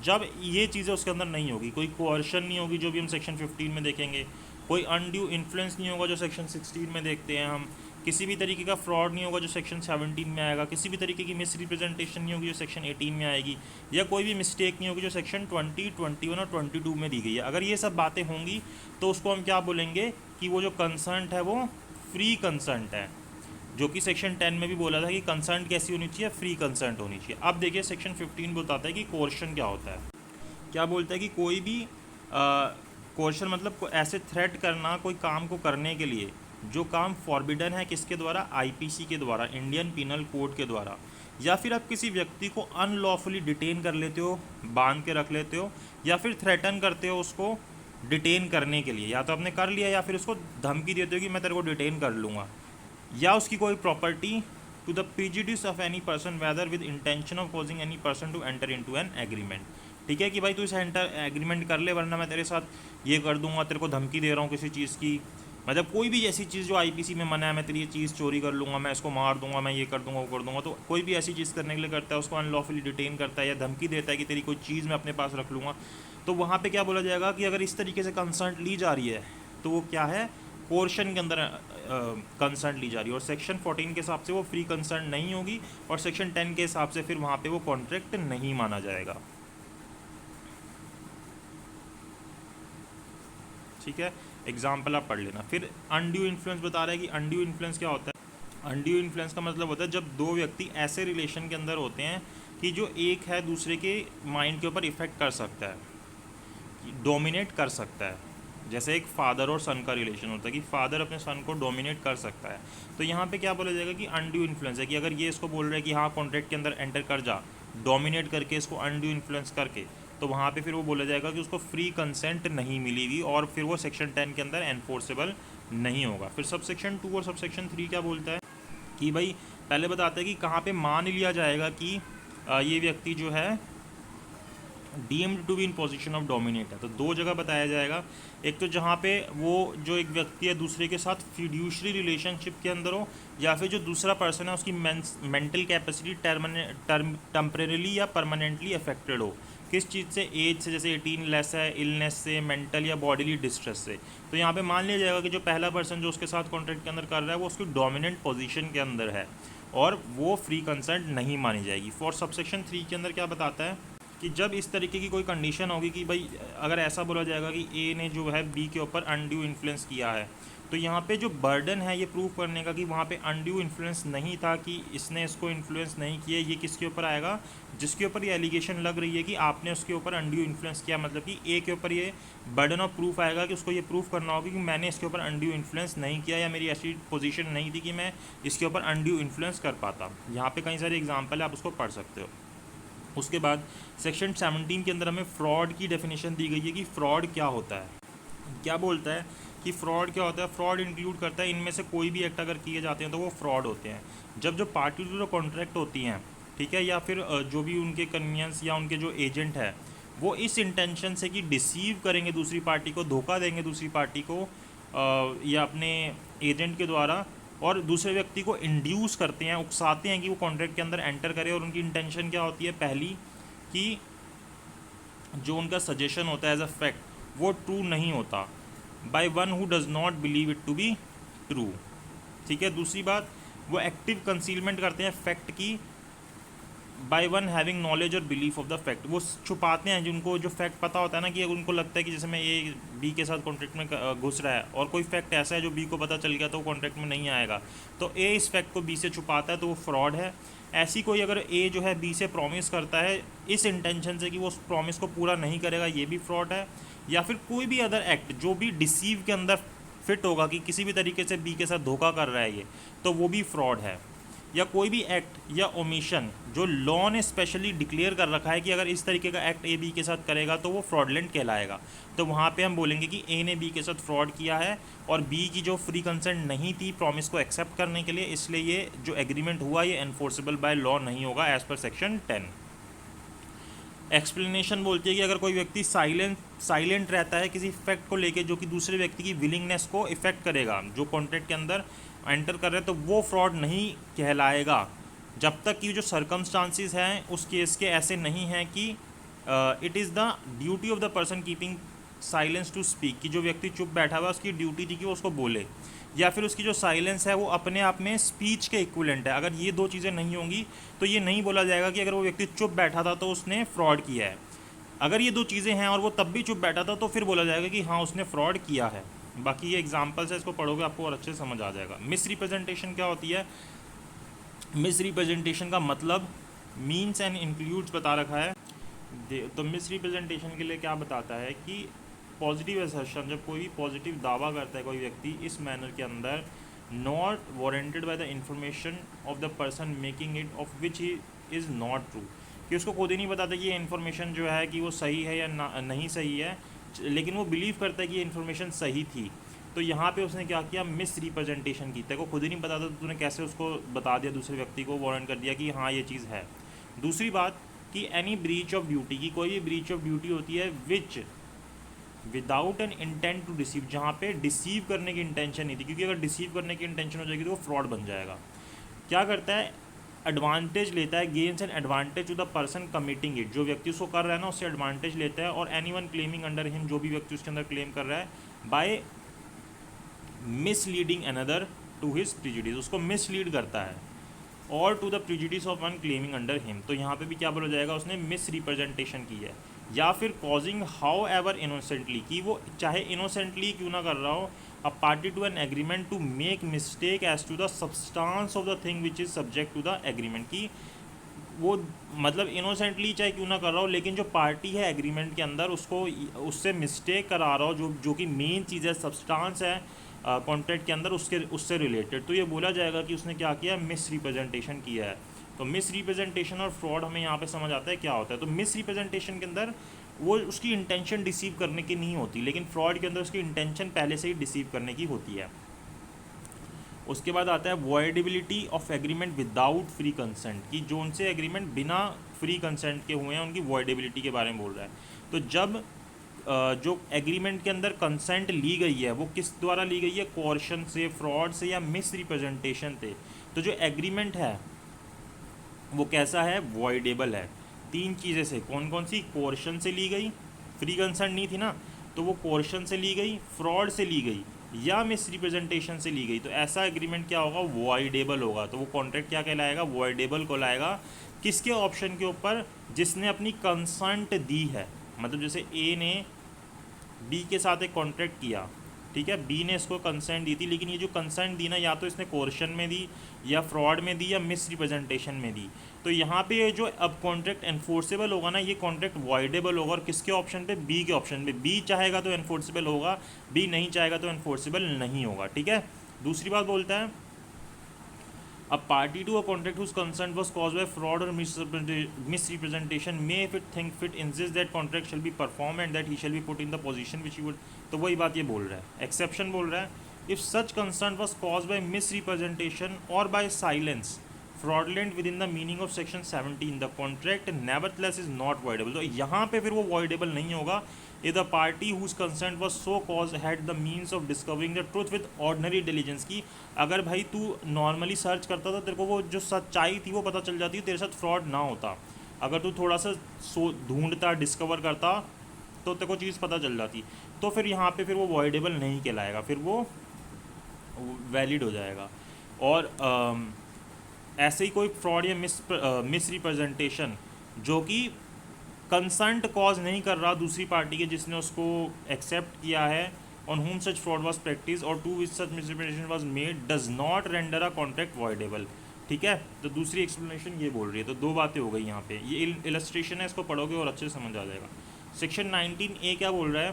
जब ये चीज़ें उसके अंदर नहीं होगी, कोई कोअर्शन नहीं होगी जो भी हम सेक्शन 15 में देखेंगे, कोई अनड्यू इन्फ्लुएंस नहीं होगा जो सेक्शन 16 में देखते हैं हम, किसी भी तरीके का फ्रॉड नहीं होगा जो सेक्शन 17 में आएगा, किसी भी तरीके की मिस रिप्रेजेंटेशन नहीं होगी जो सेक्शन 18 में आएगी, या कोई भी मिस्टेक नहीं होगी जो सेक्शन 20, 21 और 22 में दी गई है। अगर ये सब बातें होंगी तो उसको हम क्या बोलेंगे कि वो जो कंसेंट है वो फ्री कंसेंट है, जो कि सेक्शन 10 में भी बोला था कि कंसेंट कैसी होनी चाहिए, फ्री कंसेंट होनी चाहिए। अब देखिए सेक्शन 15 बताता है कि कोर्शन क्या होता है। क्या बोलता है कि कोई भी कोर्शन मतलब ऐसे थ्रेट करना कोई काम को करने के लिए जो काम फॉरबिडन है, किसके द्वारा, आईपीसी के द्वारा, इंडियन पिनल कोड के द्वारा, या फिर आप किसी व्यक्ति को अनलॉफुली डिटेन कर लेते हो, बांध के रख लेते हो, या फिर थ्रेटन करते हो उसको डिटेन करने के लिए, या तो आपने कर लिया या फिर उसको धमकी देते हो कि मैं तेरे को डिटेन कर लूँगा, या उसकी कोई property to the prejudice of any person whether with intention of causing any person to enter into an agreement. ठीक है कि भाई तू इसे एग्रीमेंट कर ले वरना मैं तेरे साथ ये कर दूंगा, तेरे को धमकी दे रहा हूँ किसी चीज़ की, मतलब कोई भी ऐसी चीज़ जो आईपीसी में मना है, मैं तेरी ये चीज़ चोरी कर लूँगा, मैं इसको मार दूंगा, मैं ये कर दूंगा, वो कर दूंगा, तो कोई भी ऐसी चीज़ करने के लिए करता है उसको अनलॉफुली डिटेन करता है या धमकी देता है कि तेरी कोई चीज़ मैं अपने पास रख लूँगा, तो वहाँ पर क्या बोला जाएगा कि अगर इस तरीके से कंसर्ट ली जा रही है तो वो क्या है, कोर्शन के अंदर कंसर्ट ली जा रही है। और सेक्शन 14 के हिसाब से वो फ्री कंसर्ट नहीं होगी, और सेक्शन 10 के हिसाब से फिर वहाँ पे वो कॉन्ट्रैक्ट नहीं माना जाएगा। ठीक है, एग्जाम्पल आप पढ़ लेना। फिर अनड्यू इन्फ्लुएंस बता रहा है कि अनड्यू इन्फ्लुएंस क्या होता है। अनड्यू इन्फ्लुएंस का मतलब होता है जब दो व्यक्ति ऐसे रिलेशन के अंदर होते हैं कि जो एक है दूसरे के माइंड के ऊपर इफेक्ट कर सकता है, डोमिनेट कर सकता है। जैसे एक फादर और सन का रिलेशन होता है कि फादर अपने सन को डोमिनेट कर सकता है, तो यहाँ पे क्या बोला जाएगा कि अनड्यू इन्फ्लुएंस है, कि अगर ये इसको बोल रहे हैं कि हाँ कॉन्ट्रैक्ट के अंदर एंटर कर जा, डोमिनेट करके इसको अनड्यू इन्फ्लुएंस करके, तो वहाँ पे फिर वो बोला जाएगा कि उसको फ्री कंसेंट नहीं मिलेगी और फिर वो सेक्शन 10 के अंदर एनफोर्सेबल नहीं होगा। फिर सब सेक्शन 2 और सब सेक्शन 3 क्या बोलता है कि भाई पहले बताते हैं कि कहाँ पे मान लिया जाएगा कि ये व्यक्ति जो है deemed to B in position of dominate है। तो दो जगह बताया जाएगा, एक तो जहाँ पे वो जो एक व्यक्ति है दूसरे के साथ फिड्यूशरी रिलेशनशिप के अंदर हो, या फिर जो दूसरा पर्सन है उसकी मेंटल कैपेसिटी टेम्परेली या परमानेंटली अफेक्टेड हो। किस चीज़ से, एज से, जैसे 18 लेस है, इलनेस से, मेंटल या बॉडीली डिस्ट्रेस से। तो यहाँ पे मान लिया जाएगा कि जो पहला पर्सन जो उसके साथ कॉन्ट्रैक्ट के अंदर कर रहा है वो उसकी डोमिनेंट पोजीशन के अंदर है और वो फ्री कंसेंट नहीं मानी जाएगी। फॉर सबसेक्शन 3 के अंदर क्या बताता है कि जब इस तरीके की कोई कंडीशन होगी कि भाई अगर ऐसा बोला जाएगा कि ए ने जो है बी के ऊपर अनड्यू इन्फ्लुएंस किया है, तो यहाँ पे जो बर्डन है ये प्रूव करने का कि वहाँ पे अनड्यू इन्फ्लुएंस नहीं था, कि इसने इसको इन्फ्लुएंस नहीं किया, ये किसके ऊपर आएगा, जिसके ऊपर ये एलिगेशन लग रही है कि आपने उसके ऊपर अनड्यू इन्फ्लुएंस किया। मतलब कि ए के ऊपर ये बर्डन ऑफ प्रूफ आएगा कि उसको ये प्रूफ करना होगा कि मैंने इसके ऊपर अनड्यू इन्फ्लुएंस नहीं किया, या मेरी ऐसी पोजीशन नहीं थी कि मैं इसके ऊपर अनड्यू इन्फ्लुएंस कर पाता। यहाँ पे कई सारे एग्जाम्पल है, आप उसको पढ़ सकते हो। उसके बाद सेक्शन 17 के अंदर हमें फ्रॉड की डेफिनेशन दी गई है कि फ्रॉड क्या होता है। क्या बोलता है कि फ्रॉड क्या होता है, फ्रॉड इंक्लूड करता है इनमें से कोई भी एक्ट अगर किए जाते हैं तो वो फ्रॉड होते हैं। जब जो पार्टी टू कॉन्ट्रैक्ट होती हैं, ठीक है, या फिर जो भी उनके कन्वीनियंस या उनके जो एजेंट है वो इस इंटेंशन से कि डिसीव करेंगे दूसरी पार्टी को, धोखा देंगे दूसरी पार्टी को या अपने एजेंट के द्वारा, और दूसरे व्यक्ति को इंड्यूस करते हैं, उकसाते हैं कि वो कॉन्ट्रैक्ट के अंदर एंटर करे। और उनकी इंटेंशन क्या होती है, पहली कि जो उनका सजेशन होता है एज अ फैक्ट वो ट्रू नहीं होता, by one who does not believe it to be true. ठीक है, दूसरी बात वो एक्टिव कंसीलमेंट करते हैं फैक्ट की, बाय वन हैविंग नॉलेज और बिलीफ ऑफ द फैक्ट। वो छुपाते हैं जिनको जो फैक्ट पता होता है ना, कि उनको लगता है कि जैसे मैं ए बी के साथ कॉन्ट्रैक्ट में घुस रहा है और कोई फैक्ट ऐसा है जो बी को पता चल गया तो वो कॉन्ट्रैक्ट में नहीं आएगा, तो ए इस फैक्ट को बी से छुपाता है, तो वो फ्रॉड है। ऐसी कोई अगर ए जो है बी से प्रॉमिस करता है इस इंटेंशन से कि वो उस प्रॉमिस को पूरा नहीं करेगा, ये भी फ्रॉड है। या फिर कोई भी अदर एक्ट जो भी डिसीव के अंदर फिट होगा कि किसी भी तरीके से बी के साथ धोखा कर रहा है ये, तो वो भी फ्रॉड है। या कोई भी एक्ट या ओमिशन जो लॉ ने स्पेशली डिक्लेयर कर रखा है कि अगर इस तरीके का एक्ट ए बी के साथ करेगा तो वो फ्रॉडलेंट कहलाएगा, तो वहाँ पे हम बोलेंगे कि ए ने बी के साथ फ्रॉड किया है और बी की जो फ्री कंसेंट नहीं थी प्रॉमिस को एक्सेप्ट करने के लिए, इसलिए ये जो एग्रीमेंट हुआ ये एनफोर्सेबल बाय लॉ नहीं होगा एज पर सेक्शन 10। एक्सप्लेनेशन बोलती है कि अगर कोई व्यक्ति साइलेंट रहता है किसी फैक्ट को लेके जो कि दूसरे व्यक्ति की विलिंगनेस को इफेक्ट करेगा, जो कॉन्ट्रैक्ट के अंदर एंटर कर रहे हैं, तो वो फ्रॉड नहीं कहलाएगा जब तक कि जो सर्कमस्टांसिस हैं उस केस के ऐसे नहीं हैं कि it is the duty of the person keeping silence to speak, कि जो व्यक्ति चुप बैठा हुआ उसकी ड्यूटी थी कि वो उसको बोले, या फिर उसकी जो साइलेंस है वो अपने आप में स्पीच के इक्विवेलेंट है। अगर ये दो चीज़ें नहीं होंगी तो ये नहीं बोला जाएगा कि अगर वो व्यक्ति चुप बैठा था तो उसने फ्रॉड किया है। अगर ये दो चीज़ें हैं और वो तब भी चुप बैठा था तो फिर बोला जाएगा कि हाँ उसने फ्रॉड किया है। बाकी ये एग्जाम्पल्स है, इसको पढ़ोगे आपको और अच्छे से समझ आ जाएगा। मिस रिप्रेजेंटेशन क्या होती है? मिस रिप्रेजेंटेशन का मतलब मीन्स एंड इंक्लूड्स बता रखा है। तो मिस रिप्रेजेंटेशन के लिए क्या बताता है कि पॉजिटिव असर्शन, जब कोई पॉजिटिव दावा करता है कोई व्यक्ति इस मैनर के अंदर, not warranted by the information of the person making it of which he is not true, कि उसको खुद ही नहीं बताता कि ये इन्फॉर्मेशन जो है कि वो सही है या नहीं सही है, लेकिन वो बिलीव करता है कि ये इन्फॉर्मेशन सही थी। तो यहाँ पे उसने क्या किया? मिस रिप्रेजेंटेशन की। तेरे को खुद ही नहीं पता था तो तूने कैसे उसको बता दिया, दूसरे व्यक्ति को वारंट कर दिया कि हाँ ये चीज़ है। दूसरी बात कि एनी ब्रीच ऑफ ड्यूटी, की कोई भी ब्रीच ऑफ ड्यूटी होती है which without an intent to deceive, जहाँ पे डिसीव करने की इंटेंशन नहीं थी, क्योंकि अगर डिसीव करने की इंटेंशन हो जाएगी तो वो फ्रॉड बन जाएगा। क्या करता है? एडवांटेज लेता है, gains an advantage to the person committing it, जो व्यक्ति उसको कर रहा है ना उससे एडवांटेज लेता है, और any one claiming under him, जो भी व्यक्ति उसके अंदर क्लेम कर रहा है, by misleading another to his prejudice, उसको मिसलीड करता है, और to the prejudice of one claiming under him. तो यहाँ पे भी क्या बोला जाएगा? उसने मिस रिप्रेजेंटेशन की है। या फिर कॉजिंग हाउ एवर इनोसेंटली, कि वो चाहे इनोसेंटली क्यों ना कर रहा हो, a party to an agreement to make mistake as to the substance of the thing which is subject to the agreement, की वो मतलब इनोसेंटली चाहे क्यों ना कर रहा हो, लेकिन जो पार्टी है एग्रीमेंट के अंदर उसको उससे मिस्टेक करा रहा हो, जो कि मेन चीज़ है, सब्सटेंस है कॉन्ट्रैक्ट के अंदर, उससे रिलेटेड, तो ये बोला जाएगा कि उसने क्या किया? मिस रिप्रेजेंटेशन किया है। तो मिस रिप्रेजेंटेशन और फ्रॉड हमें यहाँ पे समझ आता है क्या होता है। तो मिस रिप्रेजेंटेशन के अंदर वो उसकी इंटेंशन डिसीव करने की नहीं होती, लेकिन फ्रॉड के अंदर उसकी इंटेंशन पहले से ही डिसीव करने की होती है। उसके बाद आता है voidability of agreement without free consent, कि जो उनसे एग्रीमेंट बिना फ्री कंसेंट के हुए हैं उनकी वॉइडेबिलिटी के बारे में बोल रहा है। तो जब जो एग्रीमेंट के अंदर कंसेंट ली गई है वो किस द्वारा ली गई है? कोर्शन से, फ्रॉड से, या मिस रिप्रेजेंटेशन से। तो जो एग्रीमेंट है वो कैसा है? वॉइडेबल है। तीन चीज़ें से, कौन कौन सी? कोर्शन से ली गई, फ्री कंसेंट नहीं थी ना, तो वो कोर्शन से ली गई, फ्रॉड से ली गई, या मिस रिप्रेजेंटेशन से ली गई। तो ऐसा एग्रीमेंट क्या होगा? वॉइडेबल होगा। तो वो कॉन्ट्रैक्ट क्या कहलाएगा? वॉइडेबल को लाएगा। किसके ऑप्शन के ऊपर? जिसने अपनी कंसेंट दी है। मतलब जैसे ए ने बी के साथ एक कॉन्ट्रैक्ट किया, ठीक है, बी ने इसको कंसेंट दी थी, लेकिन ये जो कंसेंट दी ना, या तो इसने कोर्शन में दी, या फ्रॉड में दी, या मिस रिप्रेजेंटेशन में दी। तो यहाँ पे ये जो अब कॉन्ट्रैक्ट एनफोर्सेबल होगा ना, ये कॉन्ट्रैक्ट वॉइडेबल होगा। और किसके ऑप्शन पे? बी के ऑप्शन पे। बी चाहेगा तो एनफोर्सेबल होगा, बी नहीं चाहेगा तो एनफोर्सेबल नहीं होगा, ठीक है। दूसरी बात बोलता है a party to a contract whose consent was caused by fraud or misrepresentation may, if it think fit, insist that contract shall be performed and that he shall be put in the position which he would। तो वही बात ये बोल रहा है, exception बोल रहा है। if such consent was caused by misrepresentation or by silence fraudulent within the meaning of section 17, the contract nevertheless is not voidable। तो यहाँ पे फिर वो voidable नहीं होगा। if the party whose consent was so caused had the means of discovering the truth with ordinary diligence, की अगर भाई तू नॉर्मली सर्च करता था, तेरे को वो जो सच्चाई थी वो पता चल जाती, तेरे साथ फ्रॉड ना होता। अगर तू थोड़ा सा ढूंढता, डिस्कवर करता, तो तेरे को चीज़ पता चल जाती। तो फिर यहाँ पे फिर वो वॉइडेबल नहीं कहलाएगा, फिर वो वैलिड हो जाएगा। और ऐसे ही कोई फ्रॉड या मिस रिप्रेजेंटेशन जो कि कंसेंट कॉज नहीं कर रहा दूसरी पार्टी के जिसने उसको एक्सेप्ट किया है, on whom such fraud was practice और to which such misrepresentation was made, does not render a contract voidable, ठीक है। तो दूसरी एक्सप्लेनेशन ये बोल रही है। तो दो बातें हो गई यहाँ पे, ये इलस्ट्रेशन है, इसको पढ़ोगे और अच्छे से समझ आ जाएगा। सेक्शन 19A क्या बोल रहा है?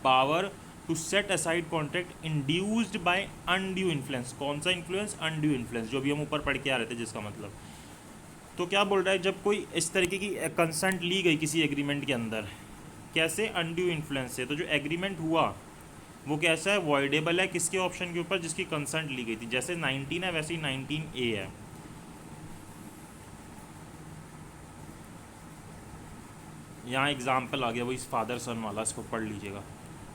Power to set aside contract induced by undue influence. कौन सा इन्फ्लुएंस? अनड्यू इन्फ्लुएंस, जो भी हम ऊपर पढ़ के आ रहे थे जिसका मतलब। तो क्या बोल रहा है, जब कोई इस तरीके की कंसेंट ली गई किसी एग्रीमेंट के अंदर, कैसे? अनड्यू इन्फ्लुएंस से। तो जो एग्रीमेंट हुआ वो कैसा है? वॉइडेबल है। किसके ऑप्शन के ऊपर? जिसकी कंसेंट ली गई थी। जैसे 19 है वैसे ही 19A है। यहाँ एग्जाम्पल आ गया वो इस फादर सन वाला, इसको पढ़ लीजिएगा,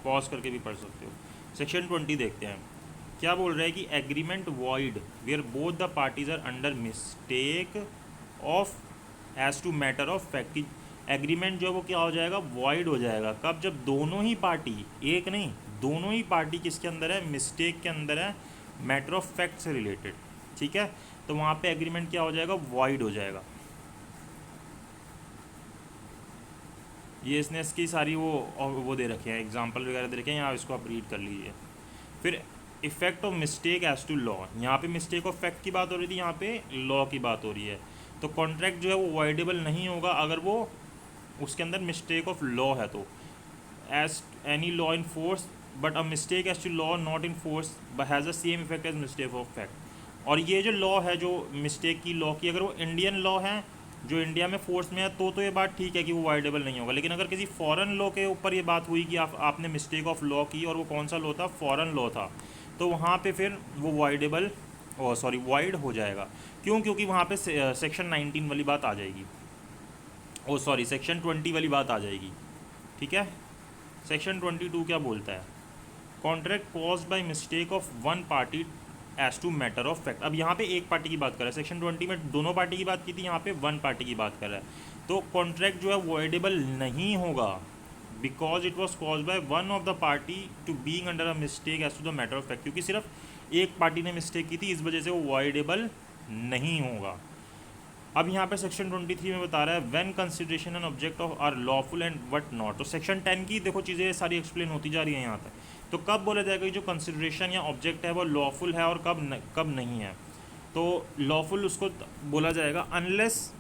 पॉज करके भी पढ़ सकते हो। सेक्शन 20 देखते हैं क्या बोल रहा है कि agreement void where both the parties are under mistake of as to matter of fact. की एग्रीमेंट जो है वो क्या हो जाएगा? वॉइड हो जाएगा। कब? जब दोनों ही पार्टी, एक नहीं दोनों ही पार्टी किसके अंदर है? मिस्टेक के अंदर है, मैटर ऑफ फैक्ट से रिलेटेड। ठीक है, तो वहाँ पे एग्रीमेंट क्या हो जाएगा? वॉइड हो जाएगा। ये इसने इसकी सारी वो दे रखे हैं, एग्जाम्पल वगैरह दे रखे हैं, यहाँ इसको आप रीड कर लीजिए। फिर effect of mistake as to law, यहाँ पे मिस्टेक ऑफ फैक्ट की बात हो रही थी, यहाँ पे लॉ की बात हो रही है। तो कॉन्ट्रैक्ट जो है वो वॉइडेबल नहीं होगा अगर वो उसके अंदर मिस्टेक ऑफ लॉ है। तो as any law in force but a mistake as to law not in force has a same effect as mistake of fact. और ये जो लॉ है, जो मिस्टेक की लॉ की, अगर वो इंडियन लॉ है जो इंडिया में फोर्स में है तो ये बात ठीक है कि वो वाइडेबल नहीं होगा। लेकिन अगर किसी फॉरेन लॉ के ऊपर ये बात हुई कि आपने मिस्टेक ऑफ लॉ की, और वो कौन सा लॉ था? फॉरेन लॉ था, तो वहाँ पे फिर वो वाइडेबल वाइड हो जाएगा। क्यों? क्योंकि वहाँ पे सेक्शन 19 वाली बात आ जाएगी, सेक्शन 20 वाली बात आ जाएगी। ठीक है, सेक्शन 22 क्या बोलता है? Contract caused by mistake of one party as to matter of fact. अब यहाँ पे एक पार्टी की बात कर रहा है, सेक्शन 20 में दोनों पार्टी की बात की थी, यहाँ पे वन पार्टी की बात कर रहा है। तो कॉन्ट्रैक्ट जो है वॉइडेबल नहीं होगा because it was caused by one of the party to being under a mistake as to the matter of fact. क्योंकि सिर्फ एक पार्टी ने मिस्टेक की थी, इस वजह से वो वॉइडेबल नहीं होगा। अब यहाँ पे सेक्शन 23 में बता रहा है when consideration and object of are lawful and what not. तो सेक्शन 10 की देखो चीज़ें सारी एक्सप्लेन होती जा रही है यहाँ तक। तो कब बोला जाएगा कि जो कंसिडरेशन या ऑब्जेक्ट है वो लॉफुल है, और कब नहीं है? तो लॉफुल उसको बोला जाएगा अनलेस,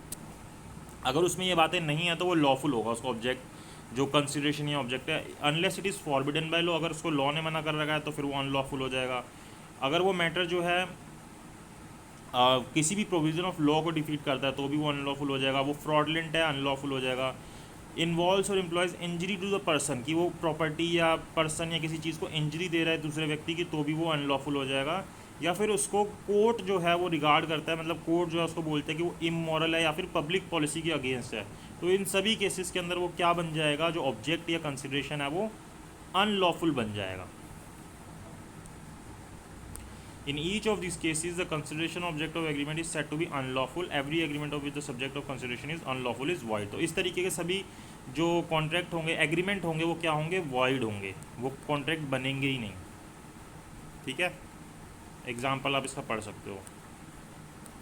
अगर उसमें ये बातें नहीं है तो वो लॉफुल होगा उसका ऑब्जेक्ट, जो कंसिडरेशन या ऑब्जेक्ट है। Unless it is forbidden by law, अगर उसको लॉ ने मना कर रखा है तो फिर वो अनलॉफुल हो जाएगा। अगर वो मैटर जो है किसी भी प्रोविज़न ऑफ लॉ को डिफीट करता है तो भी वो अनलॉफुल हो जाएगा। वो फ्रॉडलेंट है, अनलॉफुल हो जाएगा। इन्वॉल्व्स और implies injury to the person, कि वो प्रॉपर्टी या पर्सन या किसी चीज़ को इंजरी दे रहा है दूसरे व्यक्ति की, तो भी वो अनलॉफुल हो जाएगा। या फिर उसको कोर्ट जो है वो रिगार्ड करता है, मतलब कोर्ट जो है उसको बोलते हैं कि वो इमोरल है या फिर पब्लिक पॉलिसी के अगेंस्ट है, तो इन सभी केसेस के अंदर वो क्या बन जाएगा? जो ऑब्जेक्ट या कंसिडरेशन है वो अनलॉफुल बन जाएगा। In each of these cases, the consideration object of agreement is said to be unlawful. Every agreement of which the subject of consideration is unlawful is void. तो इस तरीके के सभी जो कॉन्ट्रैक्ट होंगे, एग्रीमेंट होंगे, वो क्या होंगे? void होंगे, वो कॉन्ट्रैक्ट बनेंगे ही नहीं। ठीक है, एग्जाम्पल आप इसका पढ़ सकते हो,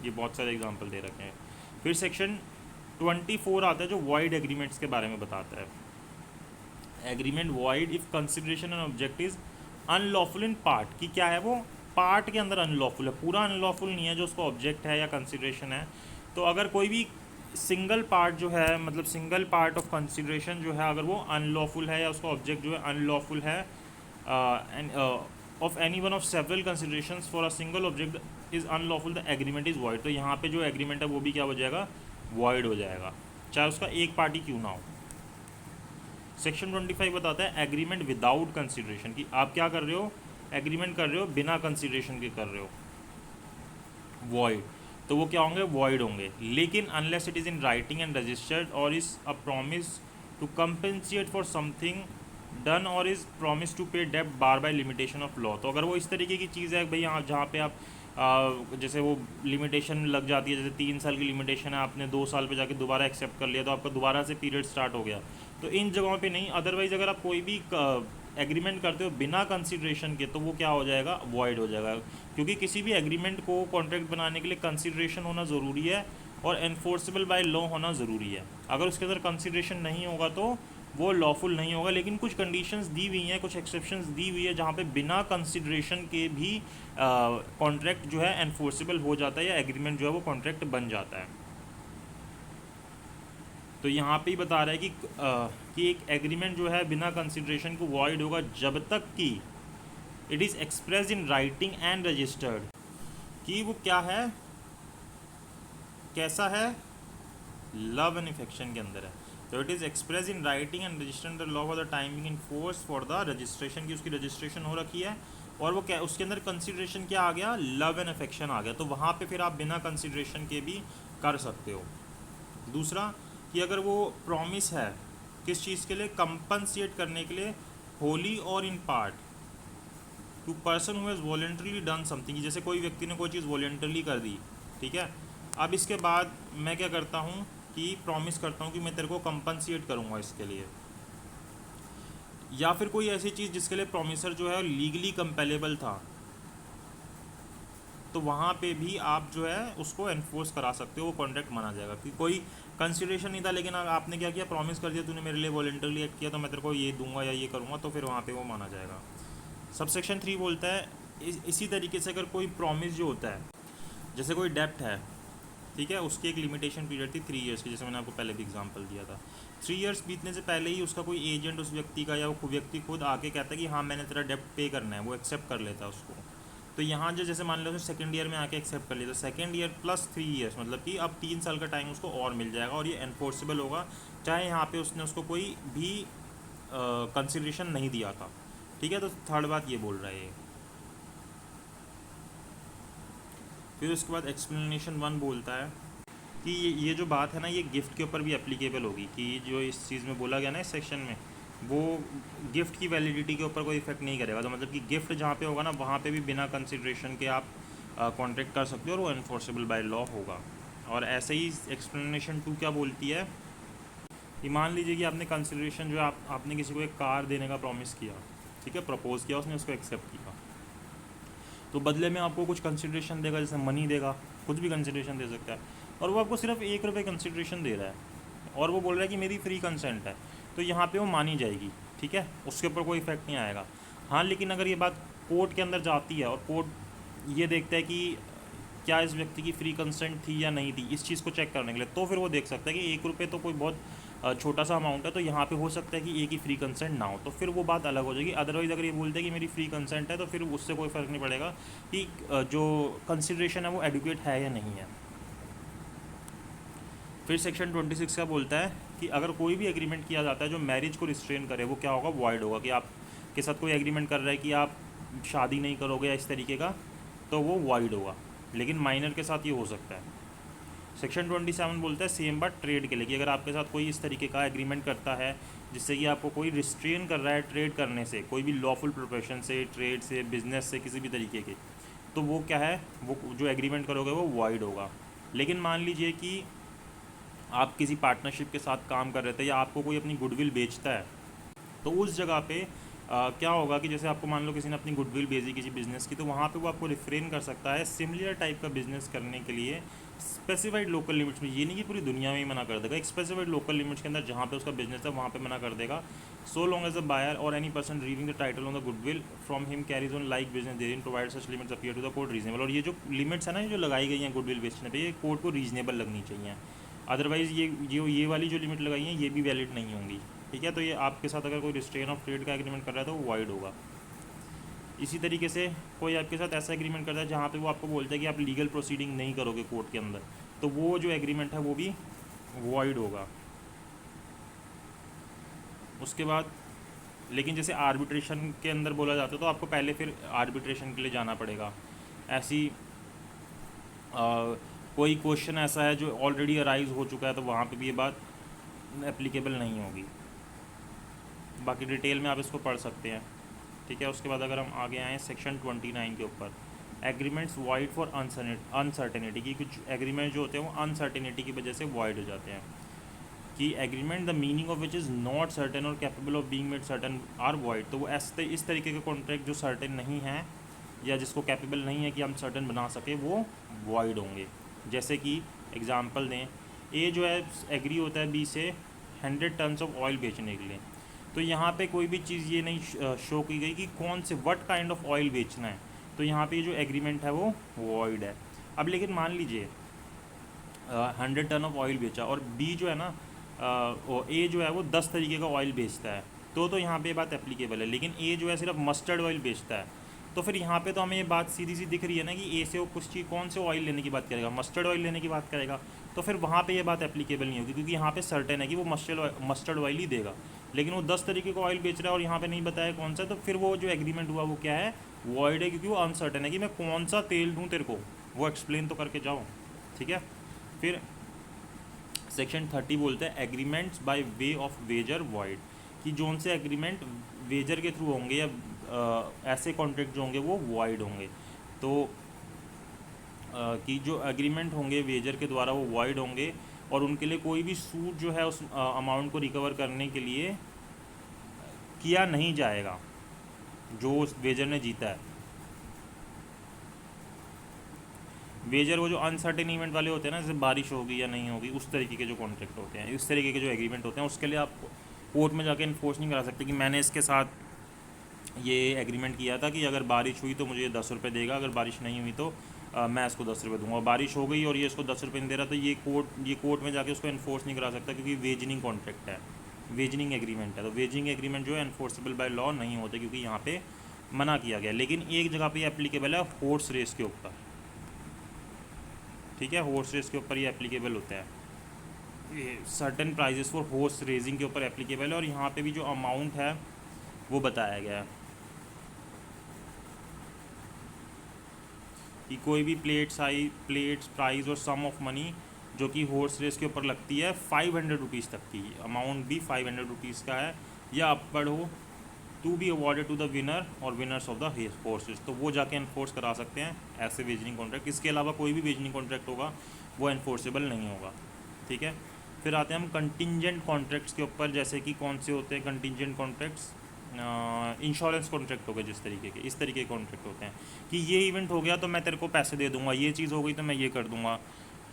ये बहुत सारे एग्जाम्पल दे रखे हैं। फिर सेक्शन 24 आता है जो void एग्रीमेंट्स के बारे में बताता है। Agreement void if consideration and object is unlawful in part, की क्या है? वो पार्ट के अंदर अनलॉफुल है, पूरा अनलॉफुल नहीं है जो उसका ऑब्जेक्ट है या कंसिडरेशन है। तो अगर कोई भी सिंगल पार्ट जो है, मतलब सिंगल पार्ट ऑफ कंसिडरेशन जो है, अगर वो अनलॉफुल है या उसका ऑब्जेक्ट जो है अनलॉफुल है, of any one of several considerations for a single object is unlawful, the agreement is void. तो यहाँ पे जो एग्रीमेंट है वो भी क्या हो जाएगा? वॉइड हो जाएगा, चाहे उसका एक पार्टी क्यों ना हो। सेक्शन 25 बताता है एग्रीमेंट विदाउट कंसिडरेशन, की आप क्या कर रहे हो? एग्रीमेंट कर रहे हो बिना कंसिडरेशन के कर रहे हो, वॉइड। तो वो क्या होंगे? वॉइड होंगे। लेकिन unless it is in writing and registered और is a promise to compensate for something done और इज़ प्रॉमिस टू पे डेब्ट bar by limitation of law. तो अगर वो इस तरीके की चीज़ है भाई, यहाँ जहाँ पे आप जैसे वो लिमिटेशन लग जाती है, जैसे 3 साल की लिमिटेशन है, आपने 2 साल पे जाके दोबारा एक्सेप्ट कर लिया तो आपका दोबारा से पीरियड स्टार्ट हो गया, तो इन जगहों पे नहीं। अदरवाइज़ अगर आप कोई भी एग्रीमेंट करते हो बिना कंसिडरेशन के, तो वो क्या हो जाएगा? वॉइड हो जाएगा। क्योंकि किसी भी एग्रीमेंट को कॉन्ट्रैक्ट बनाने के लिए कंसिडरेशन होना ज़रूरी है और एनफोर्सेबल बाय लॉ होना ज़रूरी है। अगर उसके अंदर कंसिडरेशन नहीं होगा तो वो लॉफुल नहीं होगा। लेकिन कुछ कंडीशंस दी हुई हैं, कुछ एक्सेप्शंस दी हुई है जहाँ पे बिना कंसिडरेशन के भी कॉन्ट्रैक्ट जो है एनफोर्सेबल हो जाता है या एग्रीमेंट जो है वो कॉन्ट्रैक्ट बन जाता है। तो यहाँ पे ही बता रहा है कि एक एग्रीमेंट जो है बिना कंसिडरेशन को वॉइड होगा जब तक कि it is expressed in writing and registered, कि वो क्या है, कैसा है, लव एंड इफेक्शन के अंदर है। तो it is express in writing and registered the law for the timing in force for the registration, की उसकी रजिस्ट्रेशन हो रखी है और वो क्या उसके अंदर कंसिडरेशन क्या आ गया, लव एंड अफेक्शन आ गया। तो वहाँ पे फिर आप बिना कंसिडरेशन के भी कर सकते हो। दूसरा कि अगर वो प्रॉमिस है किस चीज़ के लिए, कंपनसेट करने के लिए, होली और in part two person who has voluntarily done something, जैसे कोई व्यक्ति ने कोई चीज़ वॉलेंटरली कर दी, ठीक है। अब इसके बाद मैं क्या करता हूँ कि प्रॉमिस करता हूँ कि मैं तेरे को कंपनसेट करूँगा इसके लिए, या फिर कोई ऐसी चीज़ जिसके लिए प्रॉमिसर जो है लीगली कंपेलेबल था, तो वहाँ पे भी आप जो है उसको एनफोर्स करा सकते हो, वो कॉन्ट्रैक्ट माना जाएगा कि कोई कंसिडरेशन नहीं था, लेकिन आपने क्या किया, प्रॉमिस कर दिया, तूने मेरे लिए वॉलेंटरली एक्ट किया तो मैं तेरे को ये दूंगा या ये करूँगा, तो फिर वहाँ पे वो माना जाएगा। सबसेक्शन 3 बोलता है इसी तरीके से अगर कोई प्रॉमिस जो होता है, जैसे कोई डेप्ट है, ठीक है, उसकी एक लिमिटेशन पीरियड थी 3 ईयर्स की, जैसे मैंने आपको पहले भी एग्जांपल दिया था। 3 ईयर्स बीतने से पहले ही उसका कोई एजेंट उस व्यक्ति का या वो व्यक्ति खुद आके कहता है कि हाँ मैंने तेरा डेप्ट पे करना है, वो एक्सेप्ट कर लेता है उसको। तो यहाँ जो जैसे मान लो उसने सेकेंड ईयर में आके एक्सेप्ट कर लिया, तो सेकेंड ईयर प्लस 3 ईयर्स मतलब कि अब 3 साल का टाइम उसको और मिल जाएगा और ये एनफोर्सेबल होगा, चाहे यहाँ पे उसने उसको कोई भी कंसिडरेशन नहीं दिया था, ठीक है। तो थर्ड बात ये बोल रहा है ये। फिर उसके बाद एक्सप्लेनेशन 1 बोलता है कि ये जो बात है ना, ये गिफ्ट के ऊपर भी एप्लीकेबल होगी, कि जो इस चीज़ में बोला गया ना इस सेक्शन में, वो गिफ्ट की वैलिडिटी के ऊपर कोई इफेक्ट नहीं करेगा। तो मतलब कि गिफ्ट जहाँ पे होगा ना, वहाँ पे भी बिना कंसिडरेशन के आप कॉन्ट्रैक्ट कर सकते हो और वो एनफोर्सेबल बाय लॉ होगा। और ऐसे ही एक्सप्लेनेशन 2 क्या बोलती है कि मान लीजिए कि आपने कंसिडरेशन जो आपने किसी को एक कार देने का प्रॉमिस किया, ठीक है, प्रपोज किया, उसने उसको एक्सेप्ट किया, तो बदले में आपको कुछ कंसिडरेशन देगा, जैसे मनी देगा, कुछ भी कंसिडरेशन दे सकता है, और वो आपको सिर्फ 1 रुपये कंसिडरेशन दे रहा है और वो बोल रहा है कि मेरी फ्री कंसेंट है, तो यहाँ पे वो मानी जाएगी, ठीक है, उसके ऊपर कोई इफेक्ट नहीं आएगा। हाँ, लेकिन अगर ये बात कोर्ट के अंदर जाती है और कोर्ट ये देखता है कि क्या इस व्यक्ति की फ्री कंसेंट थी या नहीं थी, इस चीज़ को चेक करने के लिए, तो फिर वो देख सकता है कि 1 रुपये तो कोई बहुत छोटा सा अमाउंट है, तो यहाँ पे हो सकता है कि एक ही फ्री कंसेंट ना हो, तो फिर वो बात अलग हो जाएगी। अदरवाइज़ अगर ये बोलते हैं कि मेरी फ्री कंसेंट है, तो फिर उससे कोई फ़र्क नहीं पड़ेगा कि जो कंसिडरेशन है वो एडुकेट है या नहीं है। फिर सेक्शन 26 का बोलता है कि अगर कोई भी एग्रीमेंट किया जाता है जो मैरिज को रिस्ट्रेन करे, वो क्या होगा, वॉइड होगा। कि आपके साथ कोई एग्रीमेंट कर रहा है कि आप शादी नहीं करोगे या इस तरीके का, तो वो वॉइड होगा, लेकिन माइनर के साथ ये हो सकता है। सेक्शन 27 बोलता है सेम बात ट्रेड के लिए, कि अगर आपके साथ कोई इस तरीके का एग्रीमेंट करता है जिससे कि आपको कोई रिस्ट्रेन कर रहा है ट्रेड करने से, कोई भी लॉफुल प्रोफेशन से, ट्रेड से, बिजनेस से, किसी भी तरीके के, तो वो क्या है, वो जो एग्रीमेंट करोगे वो वॉइड होगा। लेकिन मान लीजिए कि आप किसी पार्टनरशिप के साथ काम कर रहे थे या आपको कोई अपनी गुडविल बेचता है, तो उस जगह पे क्या होगा कि जैसे आपको मान लो किसी ने अपनी गुडविल भेजी किसी बिज़नेस की, तो वहाँ पे वो आपको रिफ्रेन कर सकता है सिमिलर टाइप का बिज़नेस करने के लिए स्पेसिफाइड लोकल लिमिट्स में। ये नहीं कि पूरी दुनिया में ही मना कर देगा, एक स्पेसिफाइड लोकल लिमिट्स के अंदर जहाँ पे उसका बिजनेस है वहाँ पे मना कर देगा। So long as a buyer और any person reading the title on the goodwill from him carries on like business therein provide such limits appear to the court reasonable. और ये जो लिमिट्स है ना, ये जो लगाई गई हैं गुडविल बेचने पे, ये कोर्ट को रीजनेबल लगनी चाहिए, अदरवाइज़ ये वाली जो लिमिट लगाई है ये भी वैलिड नहीं होंगी, ठीक है। तो ये आपके साथ अगर कोई रिस्ट्रेन ऑफ ट्रेड का एग्रीमेंट कर रहा है तो वो वाइड होगा। इसी तरीके से कोई आपके साथ ऐसा एग्रीमेंट करता है जहाँ पे वो आपको बोलता है कि आप लीगल प्रोसीडिंग नहीं करोगे कोर्ट के अंदर, तो वो जो एग्रीमेंट है वो भी वॉइड होगा। उसके बाद लेकिन जैसे आर्बिट्रेशन के अंदर बोला जाता है तो आपको पहले फिर आर्बिट्रेशन के लिए जाना पड़ेगा। ऐसी कोई क्वेश्चन ऐसा है जो ऑलरेडी अराइज हो चुका है तो वहाँ पे भी ये बात एप्लीकेबल नहीं होगी। बाकी डिटेल में आप इसको पढ़ सकते हैं, ठीक है। उसके बाद अगर हम आगे आएँ सेक्शन 29 के ऊपर, एग्रीमेंट्स वाइड फॉर अनसर्टेनिटी, की कुछ एग्रीमेंट जो होते हैं वो अनसर्टेनिटी की वजह से वाइड हो जाते हैं। कि agreement the meaning of which is not certain और capable of being made certain are void, तो वो इस तरीके के कॉन्ट्रैक्ट जो सर्टेन नहीं है या जिसको कैपेबल नहीं है कि हम सर्टेन बना सके, वो वाइड होंगे। जैसे कि एग्जांपल दें, ए जो है एग्री होता है बी से 100 टन्स ऑफ ऑयल बेचने के लिए, तो यहाँ पे कोई भी चीज़ ये नहीं शो की गई कि कौन से व्हाट काइंड ऑफ ऑयल बेचना है, तो यहाँ पे जो एग्रीमेंट है वो वॉइड है। अब लेकिन मान लीजिए 100 टन ऑफ ऑयल बेचा और बी जो है ना ए जो है वो 10 तरीके का ऑयल बेचता है, तो यहाँ पे ये बात एप्लीकेबल है। लेकिन ए जो है सिर्फ मस्टर्ड ऑयल बेचता है, तो फिर यहाँ पे तो हमें ये बात सीधी सी दिख रही है ना कि ए से वो कुछ चीज़ कौन से ऑयल लेने की बात करेगा, मस्टर्ड ऑयल लेने की बात करेगा, तो फिर वहाँ पे ये बात एप्लीकेबल नहीं होगी, क्योंकि यहाँ पे सर्टेन है कि वो मस्टर्ड ऑयल ही देगा। लेकिन वो 10 तरीके का ऑयल बेच रहा है और यहाँ पे नहीं बताया कौन सा, तो फिर वो जो एग्रीमेंट हुआ वो क्या है, वॉइड है, क्योंकि वो अनसर्टेन है कि मैं कौन सा तेल दूँ तेरे को, वो एक्सप्लेन तो करके जाओ। ठीक है, फिर सेक्शन 30 बोलते हैं agreements by way of wager void, कि जोन से एग्रीमेंट वेजर के थ्रू होंगे या ऐसे कॉन्ट्रैक्ट जो होंगे वो वॉइड होंगे। तो कि जो एग्रीमेंट होंगे वेजर के द्वारा वो वॉइड होंगे और उनके लिए कोई भी सूट जो है उस अमाउंट को रिकवर करने के लिए किया नहीं जाएगा जो उस वेजर ने जीता है। वेजर वो जो अनसर्टेन इवेंट वाले होते हैं ना, जैसे बारिश होगी या नहीं होगी, उस तरीके के जो कॉन्ट्रैक्ट होते हैं, इस तरीके के जो एग्रीमेंट होते हैं, उसके लिए आप कोर्ट में जाके इन्फोर्स नहीं करा सकते कि मैंने इसके साथ ये एग्रीमेंट किया था कि अगर बारिश हुई तो मुझे 10 रुपये देगा, अगर बारिश नहीं हुई तो मैं इसको 10 रुपये दूंगा। बारिश हो गई और ये इसको 10 रुपये नहीं दे रहा, तो ये कोर्ट में जाके उसको इन्फोर्स नहीं करा सकता, क्योंकि वेजनिंग कॉन्ट्रैक्ट है, वेजनिंग एग्रीमेंट है। तो वेजनिंग एग्रीमेंट जो है इन्फोर्सेबल बाय लॉ नहीं होते, क्योंकि यहाँ पे मना किया गया। लेकिन एक जगह पे एप्लीकेबल है, हॉर्स रेस के ऊपर। ठीक है, हॉर्स रेस के ऊपर ये एप्लीकेबल होता है, ये certain prizes for horse racing के ऊपर एप्लीकेबल है। और यहाँ पे भी जो अमाउंट है वो बताया गया है कि कोई भी प्लेट्स प्राइस और सम ऑफ मनी जो कि हॉर्स रेस के ऊपर लगती है 500 रुपीज़ तक की, अमाउंट भी 500 रुपीज़ का है या अपवर्ड हो, to be awarded to the winner और विनर्स ऑफ द हॉर्सेस, तो वो जाके इन्फोर्स करा सकते हैं ऐसे वेजनिंग कॉन्ट्रैक्ट। इसके अलावा कोई भी वेजनिंग कॉन्ट्रैक्ट होगा वो इन्फोर्सेबल नहीं होगा। ठीक है, फिर आते हैं हम कंटिंजेंट कॉन्ट्रैक्ट्स के ऊपर, जैसे कि कौन से होते हैं कंटिंजेंट कॉन्ट्रैक्ट्स, इंश्योरेंस कॉन्ट्रैक्ट हो गए जिस तरीके के, इस तरीके के कॉन्ट्रैक्ट होते हैं कि ये इवेंट हो गया तो मैं तेरे को पैसे दे दूंगा, ये चीज़ हो गई तो मैं ये कर दूंगा।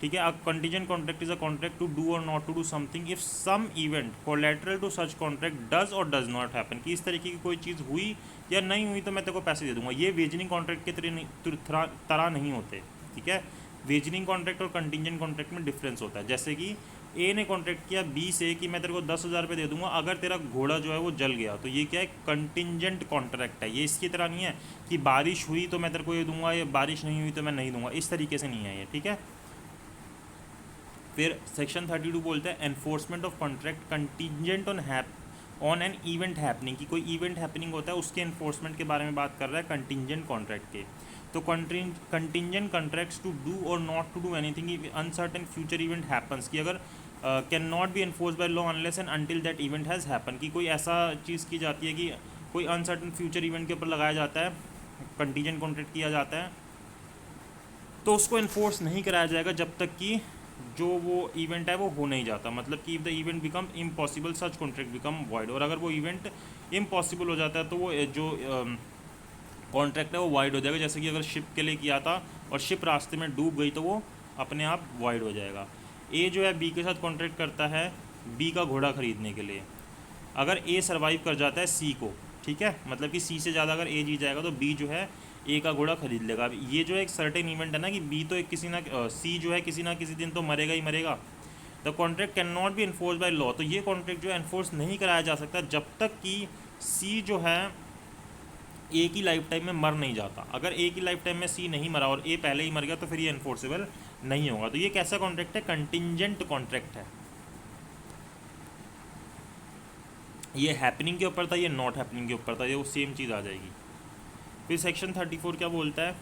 ठीक है, a contingent contract is a contract to do और not to do something if some event collateral to such contract does और डज नॉट हैपन, कि इस तरीके की कोई चीज़ हुई या नहीं हुई तो मैं तेरे को पैसे दे दूंगा। ये वेजनिंग कॉन्ट्रैक्ट के तरह नहीं होते। ठीक है, वेजनिंग कॉन्ट्रैक्ट और कंटीजेंट कॉन्ट्रैक्ट में डिफरेंस होता है। जैसे कि ए ने कॉन्ट्रैक्ट किया बी से कि मैं तेरे को 10,000 रुपये दे दूंगा अगर तेरा घोड़ा जो है वो जल गया, तो ये क्या है, कंटिंजेंट कॉन्ट्रैक्ट है। ये इसकी तरह नहीं है कि बारिश हुई तो मैं तेरे को ये दूंगा या बारिश नहीं हुई तो मैं नहीं दूंगा, इस तरीके से नहीं है ये। ठीक है, फिर सेक्शन 32 बोलते हैं enforcement of contract contingent on an event happening, कि कोई इवेंट हैपनिंग होता है उसके एनफोर्समेंट के बारे में बात कर रहा है कंटिंजेंट कॉन्ट्रैक्ट के। तो कंटिंजेंट कॉन्ट्रैक्ट्स टू डू और not to do anything uncertain future event happens, कि अगर can not be enforce by law unless and until that event has happen, कि कोई ऐसा चीज़ की जाती है कि कोई अनसर्टेन फ्यूचर इवेंट के ऊपर लगाया जाता है, कंटिंजेंट कॉन्ट्रैक्ट किया जाता है, तो उसको इन्फोर्स नहीं कराया जाएगा जब तक कि जो वो इवेंट है वो हो नहीं जाता। मतलब कि if the event become impossible such contract become void, और अगर वो इवेंट इम्पॉसिबल हो जाता है तो वो जो कॉन्ट्रैक्ट है वो वाइड हो जाएगा। जैसे कि अगर शिप के लिए किया था और शिप रास्ते में डूब गई तो वो अपने आप वाइड हो जाएगा। ए जो है बी के साथ कॉन्ट्रैक्ट करता है बी का घोड़ा ख़रीदने के लिए, अगर ए सर्वाइव कर जाता है सी को, ठीक है, मतलब कि सी से ज़्यादा अगर ए जीत जाएगा तो बी जो है ए का घोड़ा खरीद लेगा। अब ये जो एक सर्टेन इवेंट है ना कि बी तो एक सी जो है किसी ना किसी दिन तो मरेगा ही मरेगा। The contract can not B enforce by law, तो ये कॉन्ट्रैक्ट जो है इन्फोर्स नहीं कराया जा सकता जब तक कि सी जो है ए की लाइफ टाइम में मर नहीं जाता। अगर ए की लाइफ टाइम में सी नहीं मरा और ए पहले ही मर गया तो फिर ये इन्फोर्सेबल नहीं होगा। तो ये कैसा कॉन्ट्रैक्ट है, कंटिंजेंट कॉन्ट्रैक्ट है। ये हैपनिंग के ऊपर था, ये नॉट हैपनिंग के ऊपर था, ये वो सेम चीज़ आ जाएगी। फिर सेक्शन 34 क्या बोलता है,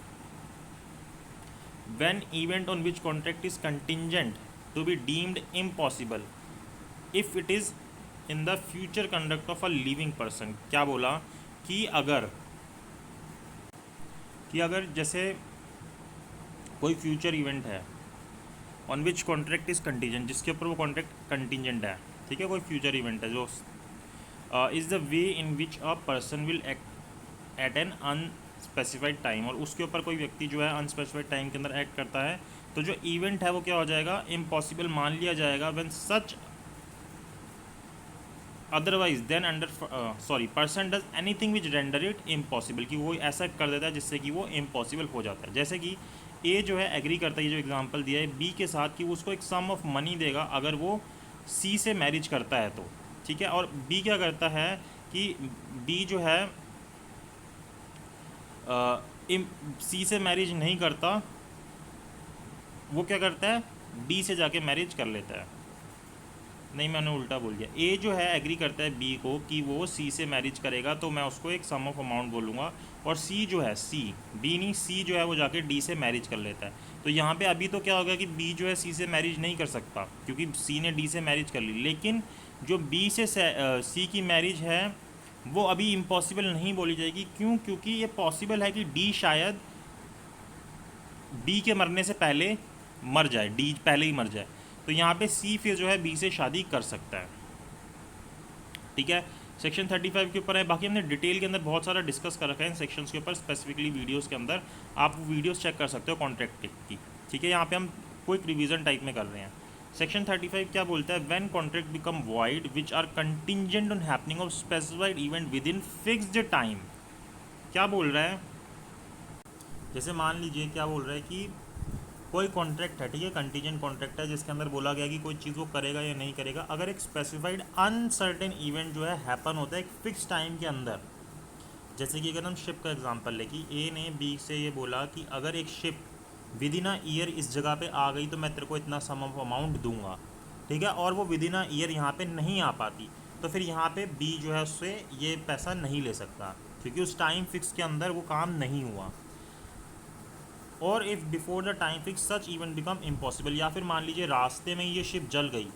when event on which contract is contingent to be deemed impossible if it is in the future conduct of a living person. क्या बोला कि अगर जैसे कोई फ्यूचर इवेंट है on which contract is contingent, जिसके ऊपर वो कॉन्ट्रैक्ट कंटिंजेंट है, ठीक है, कोई फ्यूचर इवेंट है जो is the way in which a person will act at an unspecified time, और उसके ऊपर कोई व्यक्ति जो है अनस्पेसिफाइड टाइम के अंदर एक्ट करता है, तो जो इवेंट है वो क्या हो जाएगा, इम्पॉसिबल मान लिया जाएगा। When such otherwise then person does anything which render it impossible, कि वो ऐसा कर देता है जिससे कि वो इम्पॉसिबल हो जाता है। जैसे कि ए जो है एग्री करता है, ये जो एग्जांपल दिया है बी के साथ कि वो उसको एक सम ऑफ मनी देगा अगर वो सी से मैरिज करता है तो, ठीक है। और बी क्या करता है कि बी जो है सी से मैरिज नहीं करता, वो क्या करता है बी से जाके मैरिज कर लेता है। नहीं, मैंने उल्टा बोल दिया। ए जो है एग्री करता है बी को कि वो सी से मैरिज करेगा, तो मैं उसको एक सम ऑफ अमाउंट बोलूँगा। और सी जो है, सी बी नहीं, सी जो है वो जाके डी से मैरिज कर लेता है। तो यहाँ पे अभी तो क्या होगा कि बी जो है सी से मैरिज नहीं कर सकता क्योंकि सी ने डी से मैरिज कर ली, लेकिन जो बी से सी की मैरिज है वो अभी इम्पॉसिबल नहीं बोली जाएगी। क्यों? क्योंकि ये पॉसिबल है कि डी शायद बी के मरने से पहले मर जाए, डी पहले ही मर जाए। तो यहाँ पे सी फिर जो है बी से शादी कर सकता है, ठीक है। सेक्शन 35 के ऊपर है। बाकी हमने डिटेल के अंदर बहुत सारा डिस्कस कर रखा है इन सेक्शंस के ऊपर, स्पेसिफिकली वीडियोस के अंदर आप वो वीडियोस चेक कर सकते हो कॉन्ट्रैक्ट की, ठीक है। यहाँ पे हम क्विक रिवीजन टाइप में कर रहे हैं। सेक्शन 35 क्या बोलता है? When contract become void which are contingent on happening of specified event within fixed time. क्या बोल रहा है? जैसे मान लीजिए क्या बोल रहा है कि कोई कॉन्ट्रैक्ट है, ठीक है, कंटीजेंट कॉन्ट्रैक्ट है जिसके अंदर बोला गया कि कोई चीज़ वो करेगा या नहीं करेगा। अगर एक स्पेसिफाइड अनसर्टेन इवेंट जो है हैपन होता है एक फिक्स टाइम के अंदर, जैसे कि अगर हम शिप का एग्जांपल ले कि ए ने बी से ये बोला कि अगर एक ship with in a year इस जगह पे आ गई तो मैं तेरे को इतना सम ऑफ अमाउंट दूंगा, ठीक है। और वो विद इन अ ईयर यहाँ पे नहीं आ पाती, तो फिर यहाँ पे बी जो है उससे ये पैसा नहीं ले सकता क्योंकि उस टाइम फिक्स के अंदर वो काम नहीं हुआ। और if before the time fix such event become impossible, या फिर मान लीजिए रास्ते में ये शिप जल गई,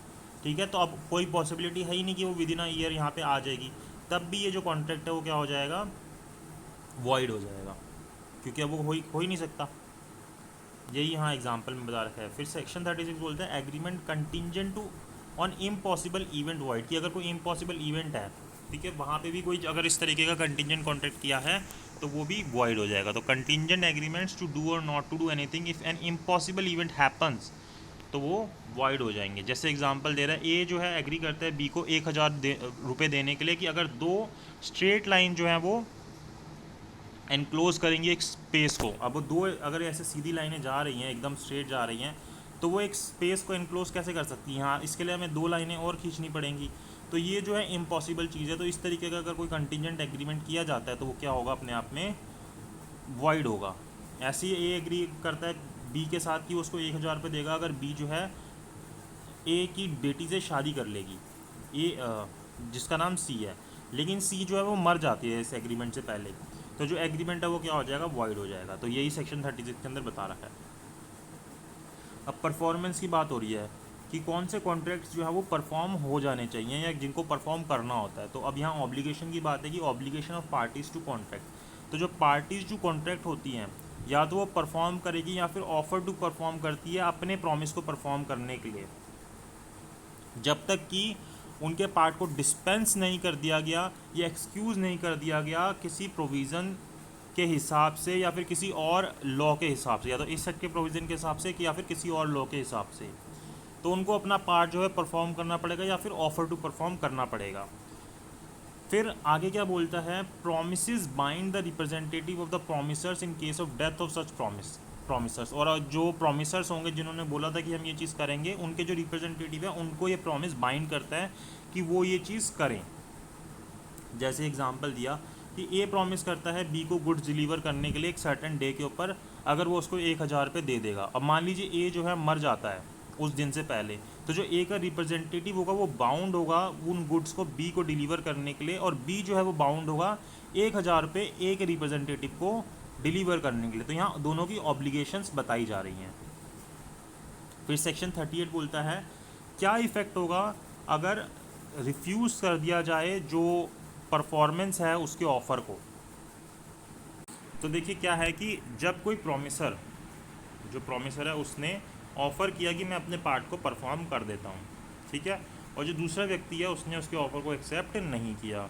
ठीक है, तो अब कोई पॉसिबिलिटी है ही नहीं कि वो विद इन अ ईयर यहाँ पे आ जाएगी, तब भी ये जो कॉन्ट्रैक्ट है वो क्या हो जाएगा? वॉइड हो जाएगा, क्योंकि अब वो हो ही नहीं सकता। यही यहाँ एग्जाम्पल में बता रखा है। फिर सेक्शन 36 बोलते हैं agreement contingent to on impossible event void, कि अगर कोई इम्पॉसिबल इवेंट है, ठीक है, वहाँ पे भी कोई अगर इस तरीके का कंटिंजेंट कॉन्ट्रैक्ट किया है तो वो भी वॉइड हो जाएगा। तो कंटिंजेंट एग्रीमेंट्स टू डू और not to do anything if an impossible event happens, तो वो वॉइड हो जाएंगे। जैसे एग्जांपल दे रहा है, ए जो है एग्री करता है बी को 1000 रुपये देने के लिए कि अगर दो स्ट्रेट लाइन जो है वो एनक्लोज करेंगी एक स्पेस को। अब वो दो अगर ऐसे सीधी लाइनें जा रही हैं, एकदम स्ट्रेट जा रही हैं, तो वो एक स्पेस को एनक्लोज कैसे कर सकती हैं? हाँ, इसके लिए हमें दो लाइनें और खींचनी पड़ेंगी। तो ये जो है इम्पॉसिबल चीज़ है। तो इस तरीके का अगर कोई कंटिजेंट एग्रीमेंट किया जाता है तो वो क्या होगा? अपने आप में वॉइड होगा। ऐसे ही ए एग्री करता है बी के साथ कि उसको 1000 रुपये देगा अगर बी जो है ए की बेटी से शादी कर लेगी, ए जिसका नाम सी है, लेकिन सी जो है वो मर जाती है इस एग्रीमेंट से पहले, तो जो एग्रीमेंट है वो क्या हो जाएगा? वॉइड हो जाएगा। तो यही सेक्शन 36 के अंदर बता रखा है। अब परफॉर्मेंस की बात हो रही है कि कौन से कॉन्ट्रैक्ट्स जो है वो परफॉर्म हो जाने चाहिए या जिनको परफॉर्म करना होता है। तो अब यहाँ ऑब्लिगेशन की बात है कि obligation of parties to contract. तो जो पार्टीज़ जो कॉन्ट्रैक्ट होती हैं या तो वो परफॉर्म करेगी या फिर ऑफर टू परफॉर्म करती है अपने प्रॉमिस को परफॉर्म करने के लिए, जब तक कि उनके पार्ट को डिस्पेंस नहीं कर दिया गया या एक्सक्यूज़ नहीं कर दिया गया किसी प्रोविज़न के हिसाब से या फिर किसी और लॉ के हिसाब से, या तो इस सेक्ट के प्रोविज़न के हिसाब से कि या फिर किसी और लॉ के हिसाब से, तो उनको अपना पार्ट जो है परफॉर्म करना पड़ेगा या फिर ऑफर टू परफॉर्म करना पड़ेगा। फिर आगे क्या बोलता है? Promises bind the representative of the promisors in case of death of such promisors. और जो प्रोमिसर्स होंगे जिन्होंने बोला था कि हम ये चीज़ करेंगे, उनके जो रिप्रेजेंटेटिव है उनको ये प्रॉमिस बाइंड करता है कि वो ये चीज़ करें। जैसे एग्जांपल दिया कि ए प्रॉमिस करता है बी को गुड्स डिलीवर करने के लिए एक सर्टेन डे के ऊपर, अगर वो उसको 1000 रुपये दे देगा। अब मान लीजिए ए जो है मर जाता है उस दिन से पहले, तो जो ए का रिप्रेजेंटेटिव होगा वो बाउंड होगा उन गुड्स को बी को डिलीवर करने के लिए, और बी जो है वो बाउंड होगा 1000 रुपये ए के रिप्रेजेंटेटिव को डिलीवर करने के लिए। तो यहाँ दोनों की ऑब्लिगेशंस बताई जा रही हैं। फिर सेक्शन 38 बोलता है क्या इफ़ेक्ट होगा अगर रिफ्यूज़ कर दिया जाए जो परफॉर्मेंस है उसके ऑफ़र को। तो देखिए क्या है कि जब कोई जो प्रॉमिसर है उसने ऑफ़र किया कि मैं अपने पार्ट को परफॉर्म कर देता हूँ, ठीक है, और जो दूसरा व्यक्ति है उसने उसके ऑफ़र को एक्सेप्ट नहीं किया,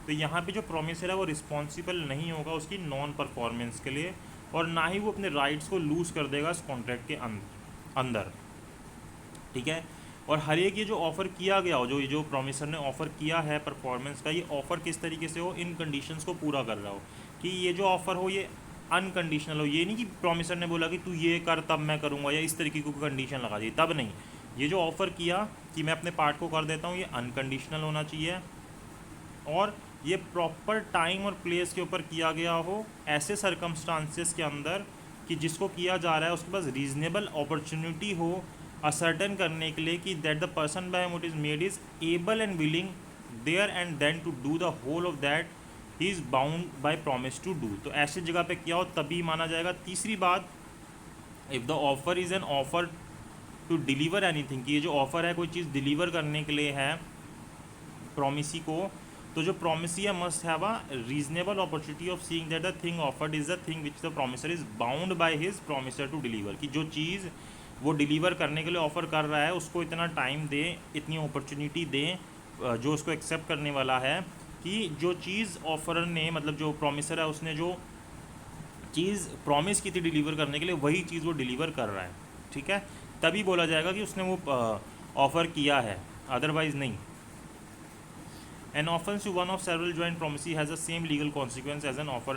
तो यहाँ पे जो प्रॉमिसर है वो रिस्पॉन्सिबल नहीं होगा उसकी नॉन परफॉर्मेंस के लिए, और ना ही वो अपने राइट्स को लूज़ कर देगा इस कॉन्ट्रैक्ट के अंदर, ठीक है। और हर एक ये जो ऑफ़र किया गया हो, जो प्रॉमिसर ने ऑफ़र किया है परफॉर्मेंस का, ये ऑफ़र किस तरीके से हो? इन कंडीशंस को पूरा कर रहा हो, कि ये जो ऑफ़र हो ये अनकंडीशनल हो। ये नहीं कि प्रॉमिसर ने बोला कि तू ये कर तब मैं करूँगा या इस तरीके की कंडीशन लगा दी, तब नहीं। ये जो ऑफ़र किया कि मैं अपने पार्ट को कर देता हूँ, ये अनकंडीशनल होना चाहिए और ये प्रॉपर टाइम और प्लेस के ऊपर किया गया हो, ऐसे सर्कमस्टांसेस के अंदर कि जिसको किया जा रहा है उसके पास रीजनेबल अपॉर्चुनिटी हो असर्टन करने के लिए कि that the person by what is made is able and willing there and then to do the whole of that he is bound by promise to do. तो ऐसी जगह पे किया हो तभी माना जाएगा। तीसरी बात, if the offer is an offer to deliver anything, कि ये जो ऑफ़र है कोई चीज़ डिलीवर करने के लिए है प्रोमिसी को, तो जो प्रोमिसी है must have a reasonable opportunity of seeing that the thing offered is the thing which the promisor is bound by his promisor to deliver, कि जो चीज़ वो डिलीवर करने के लिए ऑफ़र कर रहा है उसको इतना टाइम दें, इतनी अपॉर्चुनिटी दें जो उसको एक्सेप्ट करने वाला है, कि जो चीज़ ऑफर ने मतलब जो प्रोमिसर है उसने जो चीज़ प्रॉमिस की थी डिलीवर करने के लिए वही चीज़ वो डिलीवर कर रहा है, ठीक है, तभी बोला जाएगा कि उसने वो ऑफ़र किया है, अदरवाइज़ नहीं। An offense to one of several joint promises has the same legal consequence as an offer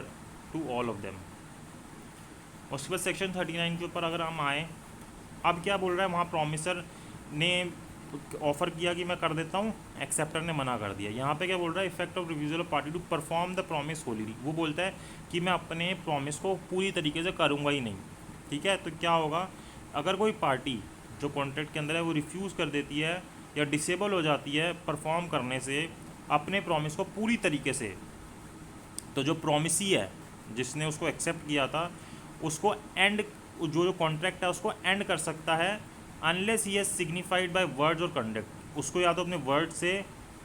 to all of them। उसके बाद सेक्शन 39 के ऊपर अगर हम आए, अब क्या बोल रहा है वहाँ प्रोमिसर ने ऑफ़र किया कि मैं कर देता हूँ, एक्सेप्टर ने मना कर दिया। यहाँ पे क्या बोल रहा है, effect of refusal of party to perform the promise wholly, वो बोलता है कि मैं अपने प्रॉमिस को पूरी तरीके से करूँगा ही नहीं, ठीक है। तो क्या होगा, अगर कोई पार्टी जो कॉन्ट्रैक्ट के अंदर है वो रिफ्यूज़ कर देती है या डिसेबल हो जाती है परफॉर्म करने से अपने प्रॉमिस को पूरी तरीके से, तो जो प्रॉमिसी है जिसने उसको एक्सेप्ट किया था उसको एंड, जो कॉन्ट्रैक्ट है उसको एंड कर सकता है unless he has signified by words और कंडक्ट। उसको या तो अपने वर्ड से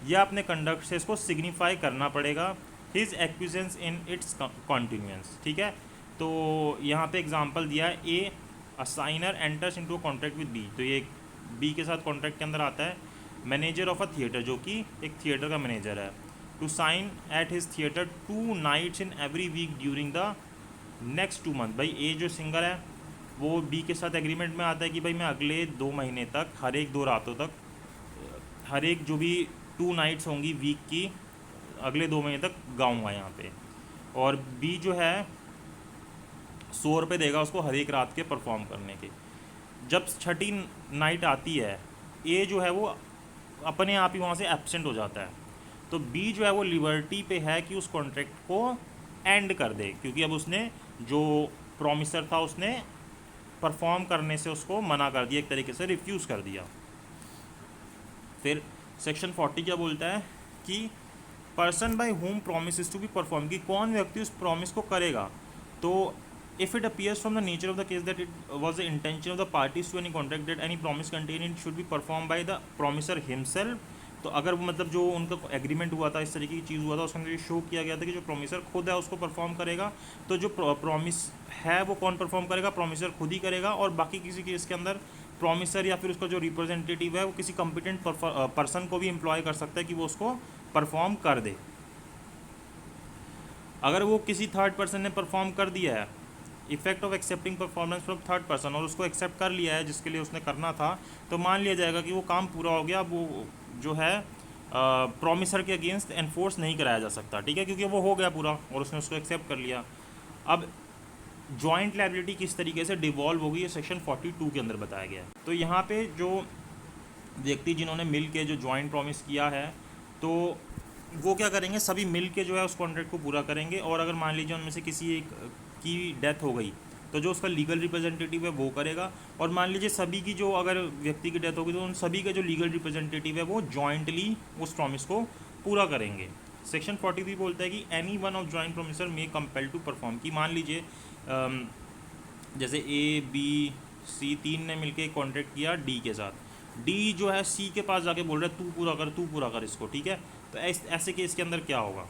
या अपने कंडक्ट से इसको सिग्निफाई करना पड़ेगा हिज एक्विजेंस इन इट्स कॉन्टिन्यूएंस, ठीक है। तो यहाँ पे एग्जांपल दिया है, A assigner enters into a contract with B, तो ये बी के साथ कॉन्ट्रैक्ट के अंदर आता है मैनेजर ऑफ अ थिएटर, जो कि एक थिएटर का मैनेजर है, to sign at his theatre 2 nights in every week during the next 2 month. भाई ए जो सिंगर है वो बी के साथ एग्रीमेंट में आता है कि भाई मैं अगले 2 महीने तक हर एक 2 रातों तक हर एक जो भी 2 नाइट्स होंगी वीक की अगले 2 महीने तक गाऊंगा यहाँ पे, और बी जो है 100 रुपये देगा उसको हर एक रात के परफॉर्म करने के। जब छठी नाइट आती है ए जो है वो अपने आप ही वहाँ से एब्सेंट हो जाता है, तो बी जो है वो लिबर्टी पे है कि उस कॉन्ट्रैक्ट को एंड कर दे, क्योंकि अब उसने जो प्रॉमिसर था उसने परफॉर्म करने से उसको मना कर दिया, एक तरीके से रिफ्यूज़ कर दिया। फिर सेक्शन 40 क्या बोलता है कि person by whom promise to be perform, कि कौन व्यक्ति उस प्रॉमिस को करेगा। तो if it appears from the nature of the case that it was the intention of the parties to any contract that any promise contained in it should be performed by the promiser himself, तो अगर मतलब जो उनका agreement हुआ था, इस तरीके की चीज़ हुआ था, उसके अंदर ये शो किया गया था कि जो प्रोमिसर खुद है उसको परफॉर्म करेगा, तो जो प्रॉमिस है वो कौन परफॉर्म करेगा, प्रोमिसर खुद ही करेगा, और बाकी किसी केस के अंदर प्रोमिसर या फिर उसका जो रिप्रेजेंटेटिव है वो किसी कॉम्पिटेंट पर्सन को भी एम्प्लॉय कर सकता है कि वो उसको परफॉर्म कर दे। अगर वो किसी थर्ड पर्सन ने परफॉर्म कर दिया है, effect of accepting performance from third person, और उसको एक्सेप्ट कर लिया है जिसके लिए उसने करना था, तो मान लिया जाएगा कि वो काम पूरा हो गया, वो जो है प्रॉमिसर के अगेंस्ट एनफोर्स नहीं कराया जा सकता, ठीक है, क्योंकि वो हो गया पूरा और उसने उसको एक्सेप्ट कर लिया। अब जॉइंट लायबिलिटी किस तरीके से डिवॉल्व होगी ये सेक्शन 42 के अंदर बताया गया है। तो यहाँ पे जो व्यक्ति जिन्होंने मिल के जो जॉइंट प्रॉमिस किया है तो वो क्या करेंगे, सभी मिल के जो है उस कॉन्ट्रैक्ट को पूरा करेंगे, और अगर मान लीजिए उनमें से किसी एक की डेथ हो गई तो जो उसका लीगल रिप्रेजेंटेटिव है वो करेगा, और मान लीजिए सभी की जो अगर व्यक्ति की डेथ होगी तो उन सभी के जो लीगल रिप्रेजेंटेटिव है वो जॉइंटली उस प्रॉमिस को पूरा करेंगे। सेक्शन 43 बोलता है कि any one of joint promisor may compel to perform, कि मान लीजिए जैसे ए बी सी 3 ने मिलके एक कॉन्ट्रैक्ट किया डी के साथ, डी जो है सी के पास जाके बोल रहा है तू पूरा कर इसको, ठीक है। तो ऐसे केस के अंदर क्या होगा,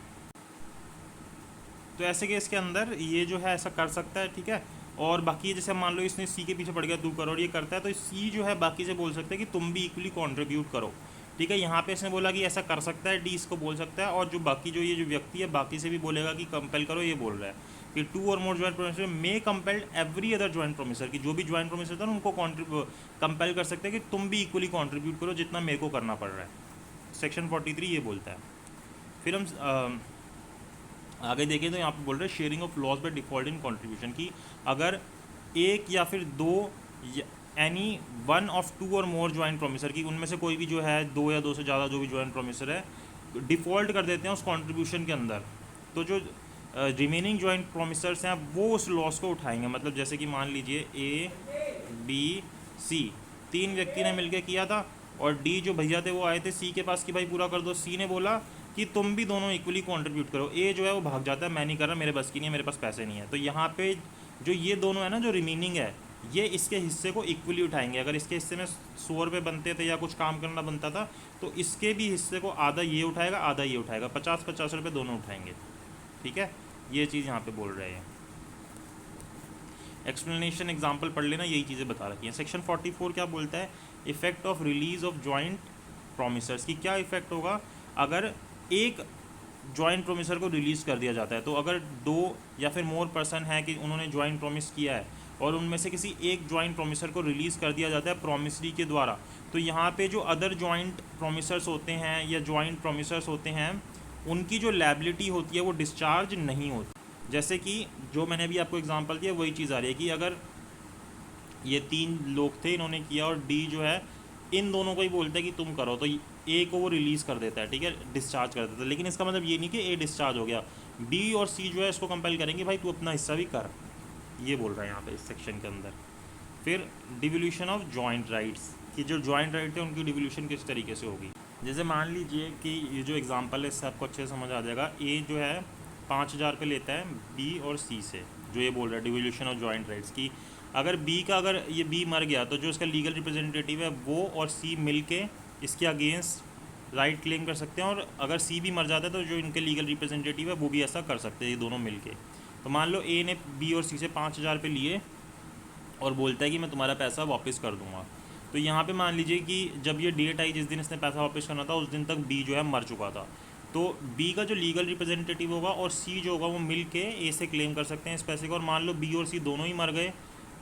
तो ऐसे केस के अंदर ये जो है ऐसा कर सकता है, ठीक है। और बाकी जैसे मान लो इसने सी के पीछे पड़ गया तू करो और ये करता है, तो सी जो है बाकी से बोल सकता है कि तुम भी इक्वली कंट्रीब्यूट करो, ठीक है। यहाँ पे इसने बोला कि ऐसा कर सकता है, डी इसको बोल सकता है, और जो बाकी जो ये जो व्यक्ति है बाकी से भी बोलेगा कि कंपेल करो, ये बोल रहा है कि 2 और more joint promisor may compel every other joint promisor, की जो भी जॉइंट प्रोमिसर था ना उनको कंपेल कर सकते हैं कि तुम भी इक्वली कंट्रीब्यूट करो जितना मेरे को करना पड़ रहा है। सेक्शन 43 ये बोलता है। फिर हम आगे देखें तो यहाँ पे बोल रहे हैं sharing of loss by default in contribution, की अगर एक या फिर 2 एनी वन ऑफ टू और मोर ज्वाइंट प्रोमिसर की उनमें से कोई भी जो है दो या दो से ज़्यादा जो भी ज्वाइंट प्रोमिसर है डिफ़ॉल्ट कर देते हैं उस कंट्रीब्यूशन के अंदर, तो जो रिमेनिंग ज्वाइंट प्रोमिसर्स हैं वो उस लॉस को उठाएंगे। मतलब जैसे कि मान लीजिए ए बी सी तीन व्यक्ति ने मिलकर किया था और डी जो भैया थे वो आए थे सी के पास कि भाई पूरा कर दो। सी ने बोला कि तुम भी दोनों इक्वली कंट्रीब्यूट करो। ए जो है वो भाग जाता है, मैं नहीं कर रहा, मेरे बस की नहीं है, मेरे पास पैसे नहीं है। तो यहाँ पे जो ये दोनों है ना जो रिमेनिंग है ये इसके हिस्से को इक्वली उठाएंगे। अगर इसके हिस्से में 100 रुपये बनते थे या कुछ काम करना बनता था तो इसके भी हिस्से को आधा ये उठाएगा आधा ये उठाएगा, 50-50 रुपये दोनों उठाएंगे। ठीक है, ये चीज़ यहाँ पे बोल रहे हैं। एक्सप्लेनेशन एग्जाम्पल पढ़ लेना, यही चीज़ें बता रखी हैं। सेक्शन 44 क्या बोलता है, effect of release of joint promisors की क्या इफेक्ट होगा अगर एक जॉइंट प्रोमिसर को रिलीज़ कर दिया जाता है। तो अगर दो या फिर मोर पर्सन है कि उन्होंने जॉइंट प्रोमिस किया है और उनमें से किसी एक जॉइंट प्रोमिसर को रिलीज़ कर दिया जाता है प्रॉमिसरी के द्वारा, तो यहाँ पे जो अदर जॉइंट प्रोमिसर्स होते हैं या जॉइंट प्रोमिसर्स होते हैं उनकी जो लायबिलिटी होती है वो डिस्चार्ज नहीं होती। जैसे कि जो मैंने अभी आपको एग्जांपल दिया वही चीज़ आ रही है कि अगर ये तीन लोग थे इन्होंने किया और डी जो है इन दोनों को ही बोलता है कि तुम करो, तो ए को वो रिलीज़ कर देता है, ठीक है, डिस्चार्ज कर देता है। लेकिन इसका मतलब ये नहीं कि ए डिस्चार्ज हो गया, बी और सी जो है इसको कंपेल करेंगे भाई तू अपना हिस्सा भी कर, ये बोल रहा है यहाँ पे इस सेक्शन के अंदर। फिर डिवोल्यूशन ऑफ जॉइंट राइट्स कि जो जॉइंट राइट है उनकी डिवोल्यूशन किस तरीके से होगी। जैसे मान लीजिए कि ये जो एग्जांपल है इससे आपको अच्छे से समझ आ जाएगा। ए जो है 5,000 रुपये लेता है बी और सी से, जो ये बोल रहा है डिवोल्यूशन ऑफ जॉइंट राइट्स की अगर ये बी मर गया तो जो इसका लीगल रिप्रेजेंटेटिव है वो और सी मिल के इसके अगेंस्ट राइट क्लेम कर सकते हैं। और अगर सी भी मर जाता है तो जो इनके लीगल रिप्रेजेंटेटिव है वो भी ऐसा कर सकते हैं, ये दोनों मिल के। तो मान लो ए ने बी और सी से 5,000 रुपये लिए और बोलता है कि मैं तुम्हारा पैसा वापस कर दूंगा। तो यहाँ पे मान लीजिए कि जब ये डेट आई जिस दिन इसने पैसा वापस करना था उस दिन तक बी जो है मर चुका था। तो बी का जो लीगल रिप्रेजेंटेटिव होगा और सी जो होगा वो मिल के ए से क्लेम कर सकते हैं इस पैसे को। और मान लो बी और सी दोनों ही मर गए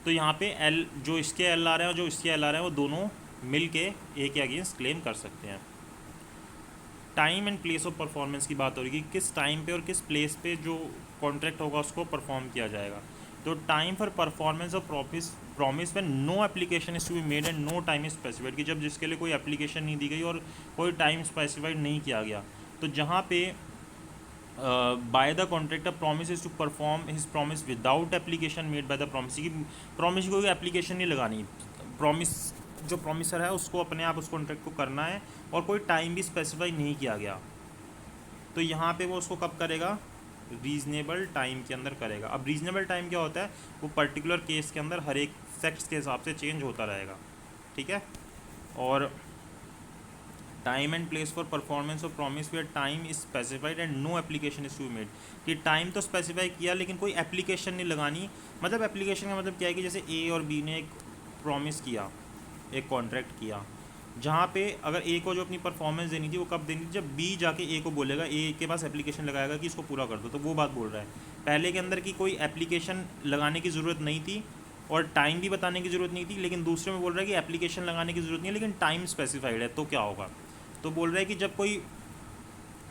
तो यहाँ पे एल जो इसके एल आ रहे हैं और जो इसके एल आ रहे हैं वो दोनों मिल के ए के अगेंस्ट क्लेम कर सकते हैं। Time and place of performance की बात हो रही है कि किस टाइम पे और किस प्लेस पे जो कॉन्ट्रैक्ट होगा उसको परफॉर्म किया जाएगा। तो time for performance of promise when no application is to be made and no time is specified कि जब जिसके लिए कोई एप्लीकेशन नहीं दी गई और कोई टाइम स्पेसिफाइड नहीं किया गया। तो जहाँ पे by the contractor promise is to perform his promise without application made by the promise की प्रॉमिस को कोई एप्लीकेशन नहीं लगानी, प्रॉमिस जो प्रॉमिसर है उसको अपने आप उस कॉन्ट्रैक्ट को करना है और कोई टाइम भी स्पेसिफाई नहीं किया गया। तो यहाँ पे वो उसको कब करेगा, रीज़नेबल टाइम के अंदर करेगा। अब रीज़नेबल टाइम क्या होता है, वो पर्टिकुलर केस के अंदर हर एक सेक्ट्स के हिसाब से चेंज होता रहेगा, ठीक है। और time and place for performance of promise where time is specified and no application is to made कि टाइम तो स्पेसिफाई किया लेकिन कोई एप्लीकेशन नहीं लगानी। मतलब एप्लीकेशन का मतलब क्या है कि जैसे ए और बी ने एक प्रॉमिस किया, एक कॉन्ट्रैक्ट किया, जहाँ पे अगर ए को जो अपनी परफॉर्मेंस देनी थी वो कब देनी थी, जब बी जाके ए को बोलेगा, ए के पास एप्लीकेशन लगाएगा कि इसको पूरा कर दो, तो वो बात बोल रहा है। पहले के अंदर की कोई एप्लीकेशन लगाने की ज़रूरत नहीं थी और टाइम भी बताने की ज़रूरत नहीं थी, लेकिन दूसरे में बोल रहा है कि एप्लीकेशन लगाने की ज़रूरत नहीं है लेकिन टाइम स्पेसिफाइड है। तो क्या होगा, तो बोल रहा है कि जब कोई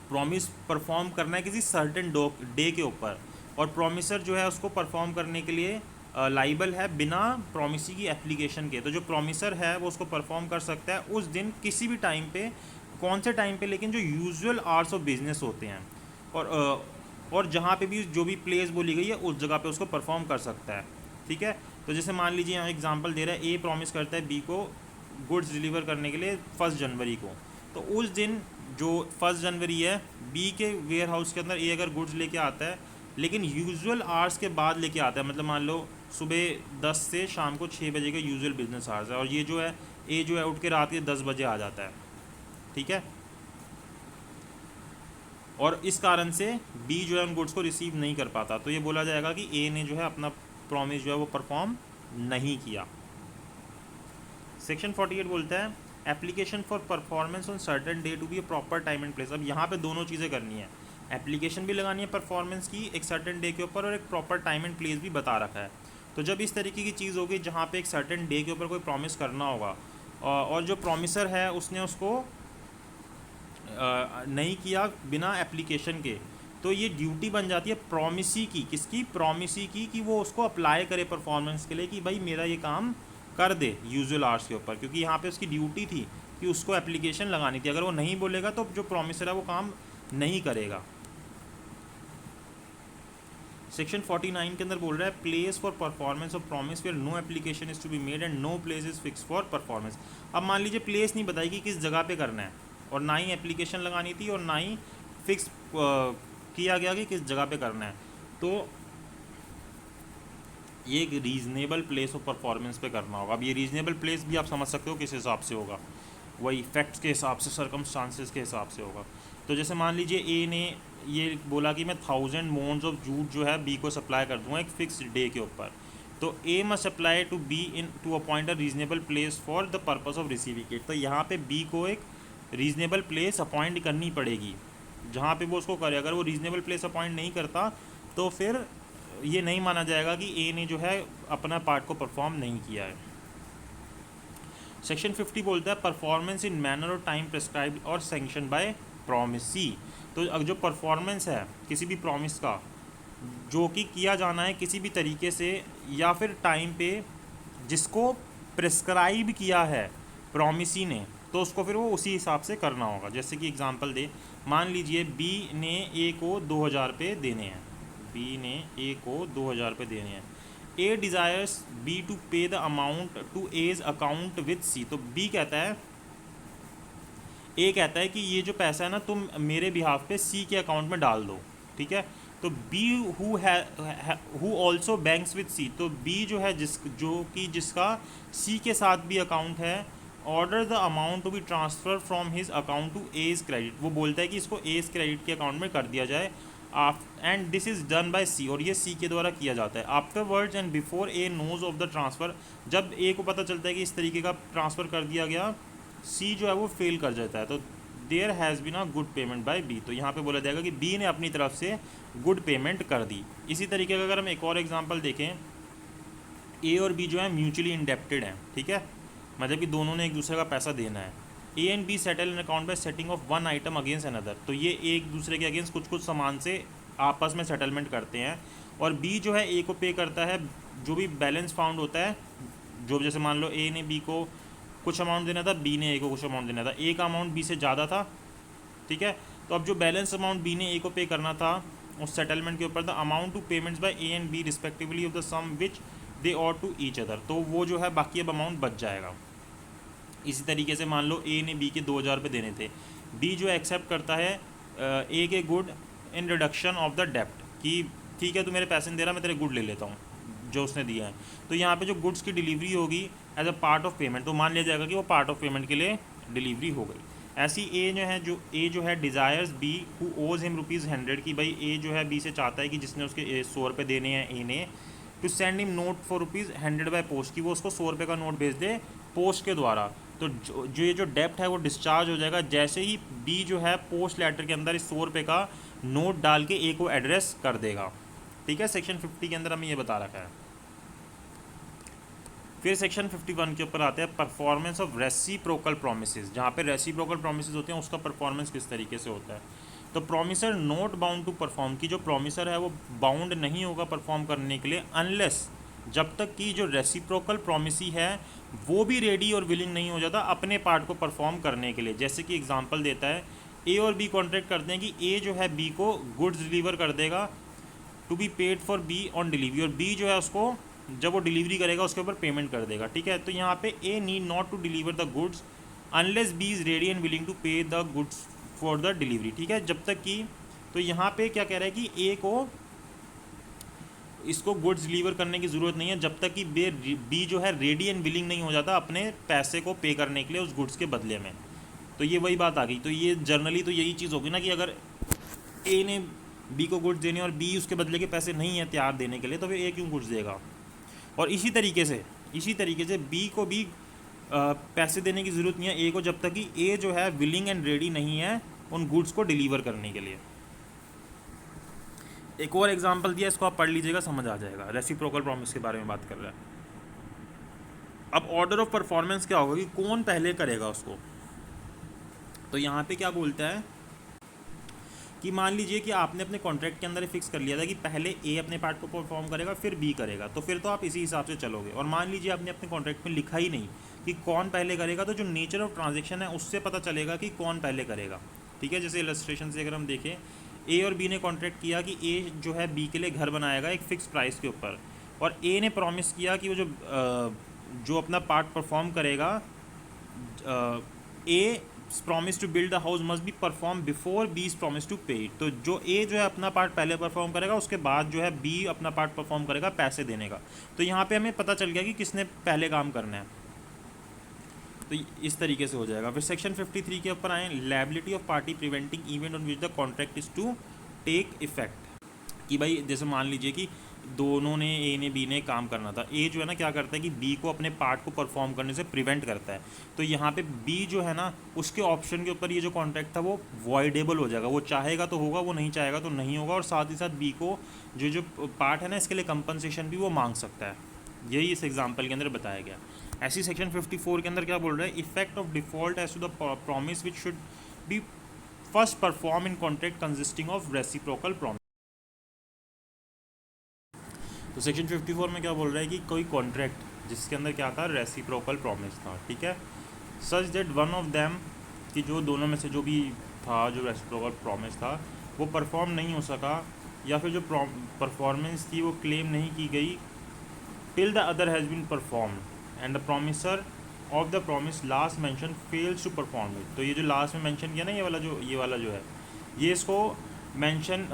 प्रॉमिस परफॉर्म करना है किसी सर्टेन डे के ऊपर और प्रॉमिसर जो है उसको परफॉर्म करने के लिए लाइबल है बिना प्रॉमिसी की एप्लीकेशन के, तो जो प्रॉमिसर है वो उसको परफॉर्म कर सकता है उस दिन किसी भी टाइम पे, कौन से टाइम पे, लेकिन जो यूजुअल आवर्स ऑफ बिजनेस होते हैं और जहाँ पे भी जो भी प्लेस बोली गई है उस जगह पे उसको परफॉर्म कर सकता है, ठीक है। तो जैसे मान लीजिए यहाँ एग्जांपल दे रहा है, ए प्रॉमिस करता है बी को गुड्स डिलीवर करने के लिए 1 जनवरी को, तो उस दिन जो 1 जनवरी है बी के वेयर हाउस के अंदर ए अगर गुड्स लेके आता है लेकिन यूजुअल आवर्स के बाद लेके आता है, मतलब मान लो सुबह 10 से शाम को 6 बजे का यूजुअल बिजनेस आवर्स है और ये जो है ए जो है उठ के रात के 10 बजे आ जाता है, ठीक है। और इस कारण से बी जो है उन गुड्स को रिसीव नहीं कर पाता, तो ये बोला जाएगा कि ए ने जो है अपना प्रॉमिस जो है वो परफॉर्म नहीं किया। सेक्शन 48 बोलता है application for performance on certain day to be a proper time and place. अब यहाँ पे दोनों चीज़ें करनी है, एप्लीकेशन भी लगानी है परफॉर्मेंस की एक सर्टेन डे के ऊपर और एक प्रॉपर टाइम एंड प्लेस भी बता रखा है। तो जब इस तरीके की चीज़ होगी जहाँ पे एक सर्टेन डे के ऊपर कोई प्रॉमिस करना होगा और जो प्रॉमिसर है उसने उसको नहीं किया बिना एप्लीकेशन के, तो ये ड्यूटी बन जाती है प्रॉमिसी की, किसकी, प्रॉमिसी की, कि वो उसको अप्लाई करे परफॉर्मेंस के लिए कि भाई मेरा ये काम कर दे यूजुअल आवर्स के ऊपर, क्योंकि यहाँ पे उसकी ड्यूटी थी कि उसको एप्लीकेशन लगानी थी। अगर वो नहीं बोलेगा तो जो प्रॉमिसर है वो काम नहीं करेगा। सेक्शन 49 के अंदर बोल रहा है place for performance of promise where no application is to be made and no place is fix for performance. अब मान लीजिए प्लेस नहीं बताई कि किस जगह पे करना है, और ना ही एप्लीकेशन लगानी थी, और ना ही फिक्स किया गया कि किस जगह पे करना है, तो ये एक रीजनेबल प्लेस ऑफ परफॉर्मेंस पे करना होगा। अब ये रीजनेबल प्लेस भी आप समझ सकते हो किस हिसाब से होगा, वही फैक्ट्स के हिसाब से, सर्कमस्टांसेस के हिसाब से होगा। तो जैसे मान लीजिए ए ने ये बोला कि मैं 1000 मोन्स ऑफ जूट जो है बी को सप्लाई कर दूंगा एक फिक्स डे के ऊपर, तो A must apply to B in to appoint a reasonable place for the purpose of receiving it. तो यहाँ पे बी को एक रीजनेबल प्लेस अपॉइंट करनी पड़ेगी जहाँ पे वो उसको करे। अगर वो रीजनेबल प्लेस अपॉइंट नहीं करता तो फिर ये नहीं माना जाएगा कि ए ने जो है अपना पार्ट को परफॉर्म नहीं किया है। सेक्शन 50 बोलता है परफॉर्मेंस इन मैनर और टाइम प्रेस्क्राइब्ड और सैंक्शन बाय प्रॉमिसी। तो जो परफॉर्मेंस है किसी भी प्रॉमिस का जो कि किया जाना है किसी भी तरीके से या फिर टाइम पे जिसको प्रेस्क्राइब किया है प्रॉमिसी ने, तो उसको फिर वो उसी हिसाब से करना होगा। जैसे कि एग्जांपल दे, मान लीजिए बी ने ए को 2000 रुपये देने हैं, बी ने ए को 2000 रुपये देने हैं। A desires B to pay the amount to A's account with C. तो बी कहता है, ए कहता है कि ये जो पैसा है ना तुम मेरे बिहाफ पे सी के अकाउंट में डाल दो, ठीक है। तो B who also banks with C, तो बी जो है जिसका सी के साथ भी अकाउंट है, order the amount to be transfer from his account to A's credit. वो बोलता है कि इसको एज क्रेडिट के अकाउंट में कर दिया जाए, and this is done by C, और ये सी के द्वारा किया जाता है। Afterwards and before A knows of the transfer, जब ए को पता चलता है कि इस तरीके का ट्रांसफ़र कर दिया गया, सी जो है वो फेल कर जाता है। तो there has been a good payment by B, तो यहाँ पे बोला जाएगा कि बी ने अपनी तरफ से गुड पेमेंट कर दी। इसी तरीके का अगर हम एक और एग्जांपल देखें, ए और बी जो है म्यूचुअली इंडेप्टेड हैं, ठीक है, मतलब कि दोनों ने एक दूसरे का पैसा देना है। ए and be settle an account by setting of one item against another, तो ये एक दूसरे के अगेंस्ट कुछ सामान से आपस में सेटलमेंट करते हैं, और बी जो है ए को पे करता है जो भी बैलेंस फाउंड होता है। जो जैसे मान लो ए ने बी को कुछ अमाउंट देना था, बी ने ए को कुछ अमाउंट देना था, ए का अमाउंट बी से ज़्यादा था, ठीक है। तो अब जो बैलेंस अमाउंट बी ने ए को पे करना था उस सेटलमेंट के ऊपर, the amount to payments by A and B respectively of the sum which they ought to each other, तो वो जो है बाकी अब अमाउंट बच जाएगा। इसी तरीके से मान लो ए ने बी के 2000 रुपये देने थे, बी जो एक्सेप्ट करता है ए के good in reduction of the डेप्ट, कि ठीक है तू मेरे पैसे नहीं दे रहा, मैं तेरे गुड ले लेता हूँ जो उसने दिया है। तो यहाँ पे जो गुड्स की डिलीवरी होगी as a part of payment, तो मान लिया जाएगा कि वो पार्ट ऑफ पेमेंट के लिए डिलीवरी हो गई। ऐसी ए जो है desires B who owes him ₹100, की भाई ए जो है बी से चाहता है कि जिसने उसके 100 रुपये देने हैं ए ने, to send him note for ₹100 by post, की वो उसको 100 रुपये का नोट भेज दे पोस्ट के द्वारा। तो ये जो डेप्ट है वो डिस्चार्ज हो जाएगा जैसे ही बी जो है पोस्ट लेटर के अंदर इस 100 रुपये का नोट डाल के ए को एड्रेस कर देगा, ठीक है। सेक्शन 50 के अंदर हमें ये बता रखा है। फिर सेक्शन 51 के ऊपर आते हैं परफॉर्मेंस ऑफ रेसिप्रोकल प्रोमिसेस, जहाँ पे रेसिप्रोकल प्रोमिसेस होते हैं उसका परफॉर्मेंस किस तरीके से होता है। तो promisor not bound to perform, की जो प्रोमिसर है वो बाउंड नहीं होगा परफॉर्म करने के लिए अनलेस, जब तक कि जो रेसिप्रोकल प्रोमिसी है वो भी रेडी और विलिंग नहीं हो जाता अपने पार्ट को परफॉर्म करने के लिए। जैसे कि एग्जांपल देता है, ए और बी कॉन्ट्रैक्ट करते हैं कि ए जो है बी को गुड्स डिलीवर कर देगा to be paid for B on delivery, और बी जो है उसको जब वो डिलीवरी करेगा उसके ऊपर पेमेंट कर देगा, ठीक है। तो यहाँ पे A need not to deliver the goods unless B is ready and willing to pay the goods for the delivery, ठीक है। जब तक कि, तो यहाँ पे क्या कह रहा है कि ए को इसको गुड्स डिलीवर करने की ज़रूरत नहीं है जब तक कि बी जो है रेडी एंड विलिंग नहीं हो जाता अपने पैसे को पे करने के लिए उस गुड्स के बदले में। तो ये वही बात आ गई। तो ये जर्नली तो यही चीज़ होगी ना कि अगर ए ने बी को गुड्स देने और बी उसके बदले के पैसे नहीं है तैयार देने के लिए, तो फिर ए क्यों गुड्स देगा। और इसी तरीके से बी को भी पैसे देने की ज़रूरत नहीं है ए को जब तक कि ए जो है विलिंग एंड रेडी नहीं है उन गुड्स को डिलीवर करने के लिए। एक और एग्जांपल दिया, इसको आप पढ़ लीजिएगा, समझ आ जाएगा। रेसिप्रोकल प्रॉमिस के बारे में बात कर रहा है। अब ऑर्डर ऑफ परफॉर्मेंस क्या होगा कि कौन पहले करेगा उसको। तो यहाँ पे क्या बोलता है कि मान लीजिए कि आपने अपने कॉन्ट्रैक्ट के अंदर ही फिक्स कर लिया था कि पहले ए अपने पार्ट को परफॉर्म करेगा फिर बी करेगा, तो फिर तो आप इसी हिसाब से चलोगे। और मान लीजिए आपने अपने कॉन्ट्रैक्ट में लिखा ही नहीं कि कौन पहले करेगा, तो जो नेचर ऑफ ट्रांजेक्शन है उससे पता चलेगा कि कौन पहले करेगा। ठीक है, जैसे इलस्ट्रेशन से अगर हम देखें, ए और बी ने कॉन्ट्रैक्ट किया कि ए जो है बी के लिए घर बनाएगा एक फ़िक्स प्राइस के ऊपर, और ए ने प्रॉमिस किया कि वो जो अपना पार्ट परफॉर्म करेगा, A promise to build the house must be perform before B is promise to pay it. तो जो ए जो है अपना पार्ट पहले परफॉर्म करेगा, उसके बाद जो है बी अपना पार्ट परफॉर्म करेगा पैसे देने का। तो यहाँ पे हमें पता चल गया कि किसने पहले काम करना है। तो इस तरीके से हो जाएगा। फिर सेक्शन 53 के ऊपर आए, liability of party preventing event on which the contract is to take effect. कि भाई जैसे मान लीजिए कि दोनों ने, ए ने बी ने काम करना था, ए जो है ना क्या करता है कि बी को अपने पार्ट को परफॉर्म करने से प्रिवेंट करता है। तो यहाँ पे बी जो है ना उसके ऑप्शन के ऊपर ये जो कॉन्ट्रैक्ट था वो वॉइडेबल हो जाएगा। वो चाहेगा तो होगा, वो नहीं चाहेगा तो नहीं होगा। और साथ ही साथ बी को जो पार्ट है ना इसके लिए कंपनसेशन भी वो मांग सकता है। यही इस एग्जाम्पल के अंदर बताया गया। ऐसी सेक्शन 54 के अंदर क्या बोल रहा है, effect of default as to the promise which should be first perform in contract consisting of reciprocal promise. तो सेक्शन 54 में क्या बोल रहा है कि कोई कॉन्ट्रैक्ट जिसके अंदर क्या था, रेसिप्रोकल प्रॉमिस था, ठीक है, such that one of them, कि जो दोनों में से जो भी था जो रेसिप्रोकल प्रॉमिस था वो परफॉर्म नहीं हो सका, या फिर जो परफॉर्मेंस थी वो क्लेम नहीं की गई, till the other has been perform and the promisor of the promise last mention fails to perform it. तो ये जो लास्ट में मेंशन किया ना, ये वाला जो है, ये इसको मेंशन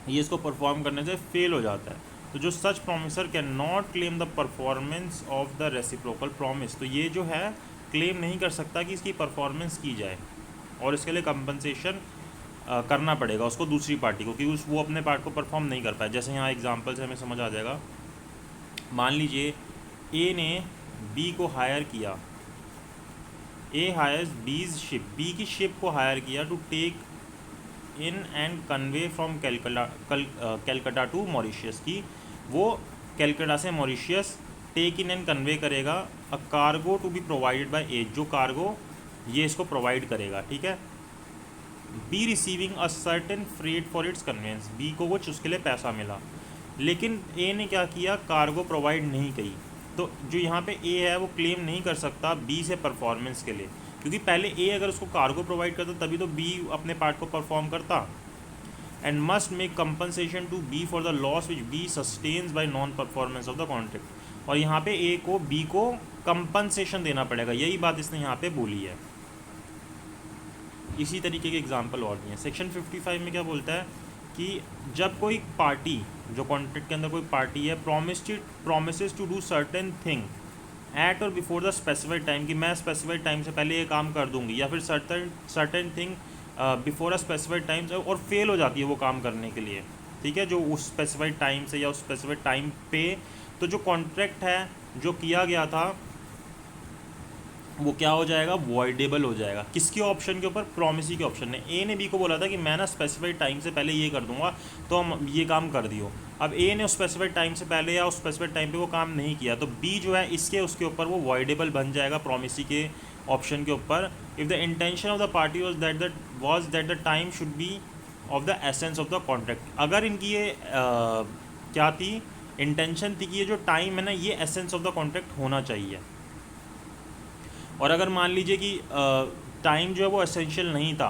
ये इसको परफॉर्म करने से फेल हो जाता है। तो जो such promisor can not claim the performance of the reciprocal promise, तो ये जो है क्लेम नहीं कर सकता कि इसकी परफॉर्मेंस की जाए, और इसके लिए कंपनसेशन करना पड़ेगा उसको दूसरी पार्टी को, क्योंकि वो अपने पार्ट को परफॉर्म नहीं कर पाए। जैसे यहाँ एग्जांपल से हमें समझ आ जाएगा। मान लीजिए ए ने बी को हायर किया, A hires B's ship, B की शिप को हायर किया to take in and convey from Calcutta to Mauritius, की वो कैलकाटा से Mauritius take in and convey करेगा a cargo to be provided by A, जो कार्गो ये इसको प्रोवाइड करेगा, ठीक है। B receiving a certain freight for its conveyance, B को कुछ उसके लिए पैसा मिला, लेकिन ए ने क्या किया, कार्गो प्रोवाइड नहीं की। तो जो यहाँ पे ए है वो क्लेम नहीं कर सकता बी से परफॉर्मेंस के लिए, क्योंकि पहले ए अगर उसको कार्गो प्रोवाइड करता तभी तो बी अपने पार्ट को परफॉर्म करता। And must make compensation to B for the loss which B sustains by non performance of the contract. और यहाँ पे ए को बी को कंपनसेशन देना पड़ेगा, यही बात इसने यहाँ पे बोली है। इसी तरीके के एग्जाम्पल और भी हैं। सेक्शन 55 में क्या बोलता है कि जब कोई पार्टी, जो कॉन्ट्रैक्ट के अंदर कोई पार्टी है, promises to do certain thing at और बिफोर द स्पेसिफाइड टाइम, कि मैं स्पेसिफाइड टाइम से पहले ये काम कर दूंगी, या फिर certain thing before a specified time, और फेल हो जाती है वो काम करने के लिए, ठीक है, जो उस स्पेसिफाइड टाइम से या उस स्पेसिफाइड टाइम पे, तो जो कॉन्ट्रैक्ट है जो किया गया था वो क्या हो जाएगा, वॉइडेबल हो जाएगा। किसके ऑप्शन के ऊपर, प्रॉमिसी के ऑप्शन ने। ए ने बी को बोला था कि मैं ना स्पेसिफाइड टाइम से पहले ये कर दूंगा, तो हम ये काम कर दियो। अब ए ने उस स्पेसिफाइड टाइम से पहले या उस स्पेसिफाइड टाइम पे वो काम नहीं किया, तो बी जो है इसके उसके ऊपर वो वॉइडेबल बन जाएगा प्रॉमिसी के ऑप्शन के ऊपर। If the intention of the party was that the time should be of the essence of the contract. अगर इनकी ये क्या थी, इंटेंशन थी कि ये जो टाइम है ना ये एसेंस ऑफ द कॉन्ट्रैक्ट होना चाहिए। और अगर मान लीजिए कि टाइम जो है वो एसेंशियल नहीं था,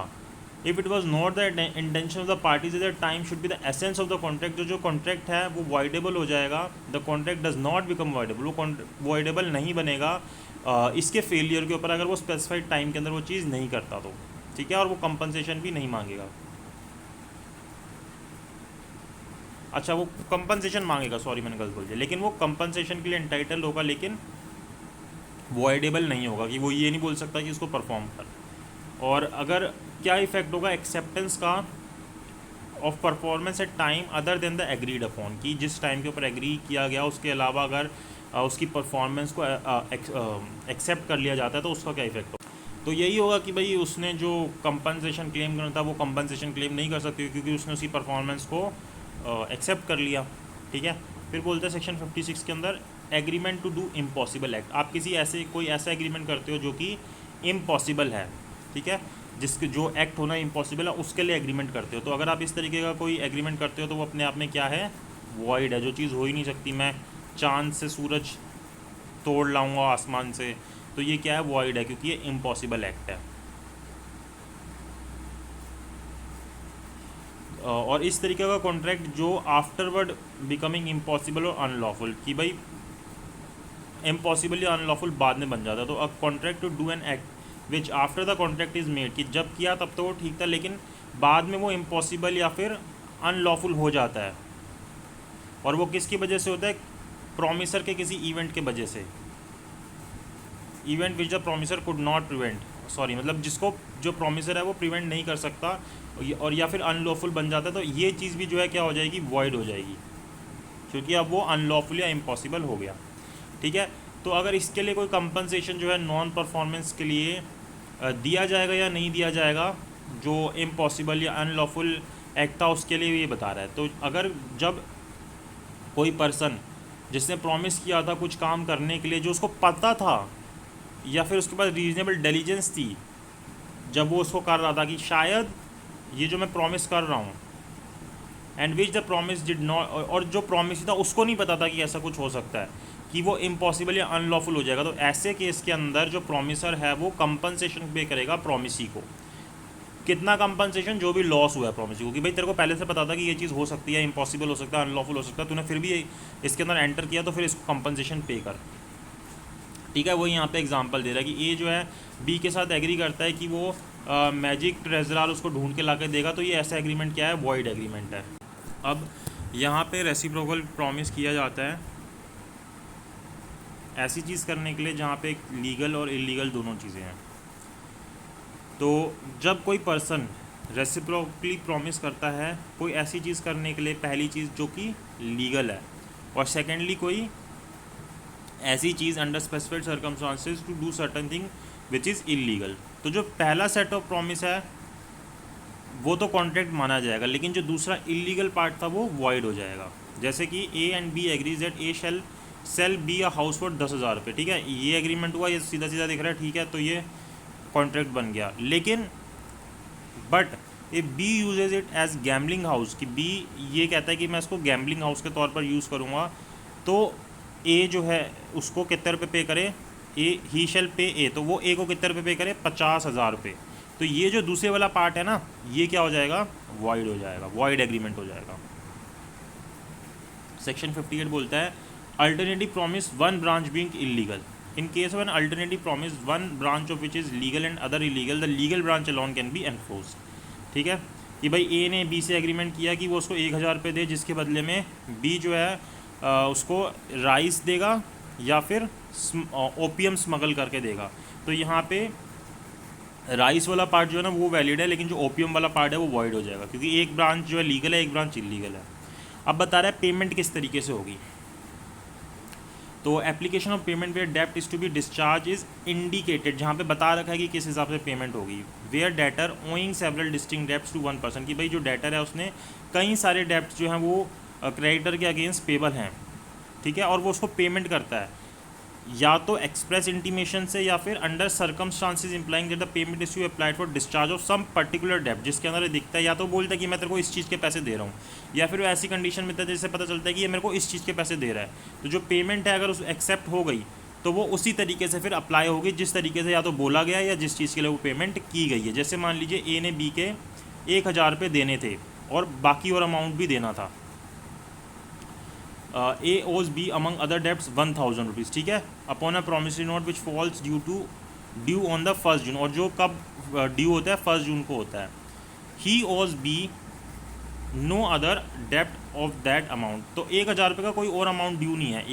if it was not the intention of the parties that time should be the essence of the contract, जो कॉन्ट्रैक्ट है वो वॉइडेबल हो जाएगा। The contract does not become voidable, वो वॉइडेबल नहीं बनेगा इसके फेलियर के ऊपर, अगर वो स्पेसिफाइड टाइम के अंदर वो चीज़ नहीं करता तो, ठीक है, और वो कंपनसेशन भी नहीं मांगेगा। अच्छा, वो कंपनसेशन मांगेगा, सॉरी मैंने गलत बोल दिया, लेकिन वो कंपनसेशन के लिए एंटाइटल होगा, लेकिन वॉइडेबल नहीं होगा, कि वो ये नहीं बोल सकता कि इसको परफॉर्म कर। और अगर क्या इफेक्ट होगा एक्सेप्टेंस का of performance at time other than the agreed upon, कि जिस टाइम के ऊपर एग्री किया गया उसके अलावा अगर उसकी परफॉर्मेंस को एक्सेप्ट कर लिया जाता है तो उसका क्या इफेक्ट होगा। तो यही होगा कि भाई उसने जो कंपनसेशन क्लेम करना था वो कंपनसेशन क्लेम नहीं कर सकती, क्योंकि उसने उसकी परफॉर्मेंस को एक्सेप्ट कर लिया, ठीक है। फिर बोलते हैं सेक्शन 56 के अंदर agreement to do impossible act. आप कोई ऐसा एग्रीमेंट करते हो जो कि इम्पॉसिबल है, ठीक है। जिसके जो एक्ट होना इम्पॉसिबल है उसके लिए एग्रीमेंट करते हो। तो अगर आप इस तरीके का कोई एग्रीमेंट करते हो तो वो अपने आप में क्या है, वॉइड है। जो चीज़ हो ही नहीं सकती, मैं चांद से सूरज तोड़ लाऊंगा आसमान से, तो ये क्या है, वॉइड है, क्योंकि ये इम्पॉसिबल एक्ट है। और इस तरीके का कॉन्ट्रैक्ट जो आफ्टरवर्ड बिकमिंग इम्पॉसिबल और अनलॉफुल, कि भाई इम्पॉसिबल या अनलॉफुल बाद में बन जाता है। तो a contract to do an act which after the contract is made, कि जब किया तब तो वो ठीक था, लेकिन बाद में वो इम्पॉसिबल या फिर अनलॉफुल हो जाता है। और वो किसकी वजह से होता है, प्रॉमिसर के किसी इवेंट के वजह से, event which the promiser could not prevent, sorry मतलब जिसको जो प्रॉमिसर है वो प्रिवेंट नहीं कर सकता, और या फिर अनलॉफुल बन जाता है। तो ये चीज़ भी जो है क्या हो जाएगी, वॉइड हो जाएगी, क्योंकि अब वो अनलॉफुल या इम्पॉसिबल हो गया। ठीक है, तो अगर इसके लिए कोई कंपनसेशन जो है नॉन परफॉर्मेंस के लिए दिया जाएगा या नहीं दिया जाएगा, जो इम्पॉसिबल या अनलॉफुल एक्ट था उसके लिए ये बता रहा है। तो अगर जब कोई पर्सन जिसने प्रॉमिस किया था कुछ काम करने के लिए, जो उसको पता था या फिर उसके पास रीजनेबल डिलीजेंस थी, जब वो उसको कर रहा था कि शायद ये जो मैं प्रॉमिस कर रहा हूँ, and which the promise did not, और जो प्रॉमिस था उसको नहीं पता था कि ऐसा कुछ हो सकता है, कि वो इम्पॉसिबल या अनलॉफुल हो जाएगा, तो ऐसे केस के अंदर जो प्रॉमिसर है वो कंपनसेशन पे करेगा प्रॉमिसी को। कितना कंपनसेशन, जो भी लॉस हुआ है प्रॉमिसी को, कि भाई तेरे को पहले से पता था कि ये चीज़ हो सकती है, इम्पॉसिबल हो सकता है, अनलॉफुल हो सकता है, तूने फिर भी इसके अंदर एंटर किया, तो फिर इसको कंपनसेशन पे कर। ठीक है, वो यहाँ पे एग्जांपल दे रहा है कि ए जो है बी के साथ एग्री करता है कि वो मैजिक ट्रेजरार उसको ढूंढ के ला के देगा, तो ये ऐसा एग्रीमेंट क्या है, वॉइड एग्रीमेंट है। अब यहाँ पे रेसिप्रोकल प्रॉमिस किया जाता है ऐसी चीज़ करने के लिए जहाँ पे लीगल और इलीगल दोनों चीज़ें हैं। तो जब कोई पर्सन रेसिप्रोकली प्रॉमिस करता है कोई ऐसी चीज़ करने के लिए, पहली चीज़ जो कि लीगल है, और सेकेंडली कोई ऐसी चीज़ under specified circumstances to do certain thing which is illegal, तो जो पहला सेट ऑफ प्रॉमिस है वो तो कॉन्ट्रैक्ट माना जाएगा, लेकिन जो दूसरा इलीगल पार्ट था वो वॉइड हो जाएगा। जैसे कि A and B agrees that A shall sell B a house for 10,000 रुपये। ठीक है, ये एग्रीमेंट हुआ, ये सीधा सीधा दिख रहा है, ठीक है, तो ये कॉन्ट्रैक्ट बन गया। लेकिन but A B uses it as gambling house, कि बी ये कहता है कि मैं इसको गैम्बलिंग हाउस के तौर पर यूज़ करूँगा, तो ए जो है उसको कितने रुपये पे करे, ए ही शेल पे ए, तो वो ए को कितने रुपये पे करे, 50,000 रुपये। तो ये जो दूसरे वाला पार्ट है ना, ये क्या हो जाएगा, वॉइड हो जाएगा, वॉइड एग्रीमेंट हो जाएगा। सेक्शन 58 बोलता है alternative promise one branch being illegal, in case of an alternative promise one branch of which is legal and other illegal, the legal branch alone can be enforce. ठीक है, कि भाई ए ने B से एग्रीमेंट किया कि वो उसको 1,000 रुपये दे, जिसके बदले में बी जो है उसको राइस देगा या फिर ओपियम स्मगल करके देगा। तो यहाँ पे राइस वाला पार्ट जो है ना वो वैलिड है, लेकिन जो ओपियम वाला पार्ट है वो वॉइड हो जाएगा, क्योंकि एक ब्रांच जो है लीगल है, एक ब्रांच इलीगल है। अब बता रहा है पेमेंट किस तरीके से होगी। तो एप्लीकेशन ऑफ पेमेंट वेयर डेप्ट is to be discharge is indicated, जहाँ पे बता रखा है कि किस हिसाब से पेमेंट होगी। Where debtor owing several distinct debts to one person, कि भाई जो डेटर है उसने कई सारे डेप्ट्स जो हैं वो क्रेडिटर के अगेंस्ट पेबल हैं। ठीक है, और वो उसको पेमेंट करता है या तो एक्सप्रेस इंटीमेशन से या फिर under circumstances implying that the payment is to applied for discharge of some particular डेप्ट, जिसके अंदर दिखता है या तो बोलता है कि मैं तेरे को इस चीज़ के पैसे दे रहा हूँ, या फिर वो ऐसी कंडीशन में था जिससे पता चलता है कि ये मेरे को इस चीज़ के पैसे दे रहा है। तो जो पेमेंट है अगर उस एक्सेप्ट हो गई तो वो उसी तरीके से फिर अप्लाई होगी जिस तरीके से या तो बोला गया या जिस चीज़ के लिए वो पेमेंट की गई है। जैसे मान लीजिए ए ने बी के 1,000 रुपये देने थे और बाकी और अमाउंट भी देना था, ए ओज be among other debts 1,000 rupees. ठीक है, upon a promissory note which falls due on the 1 जून, और जो कब ड्यू होता है 1 जून को होता है। He owes B no other डेप्ट ऑफ दैट अमाउंट, तो 1,000 रुपये का कोई और अमाउंट ड्यू नहीं है,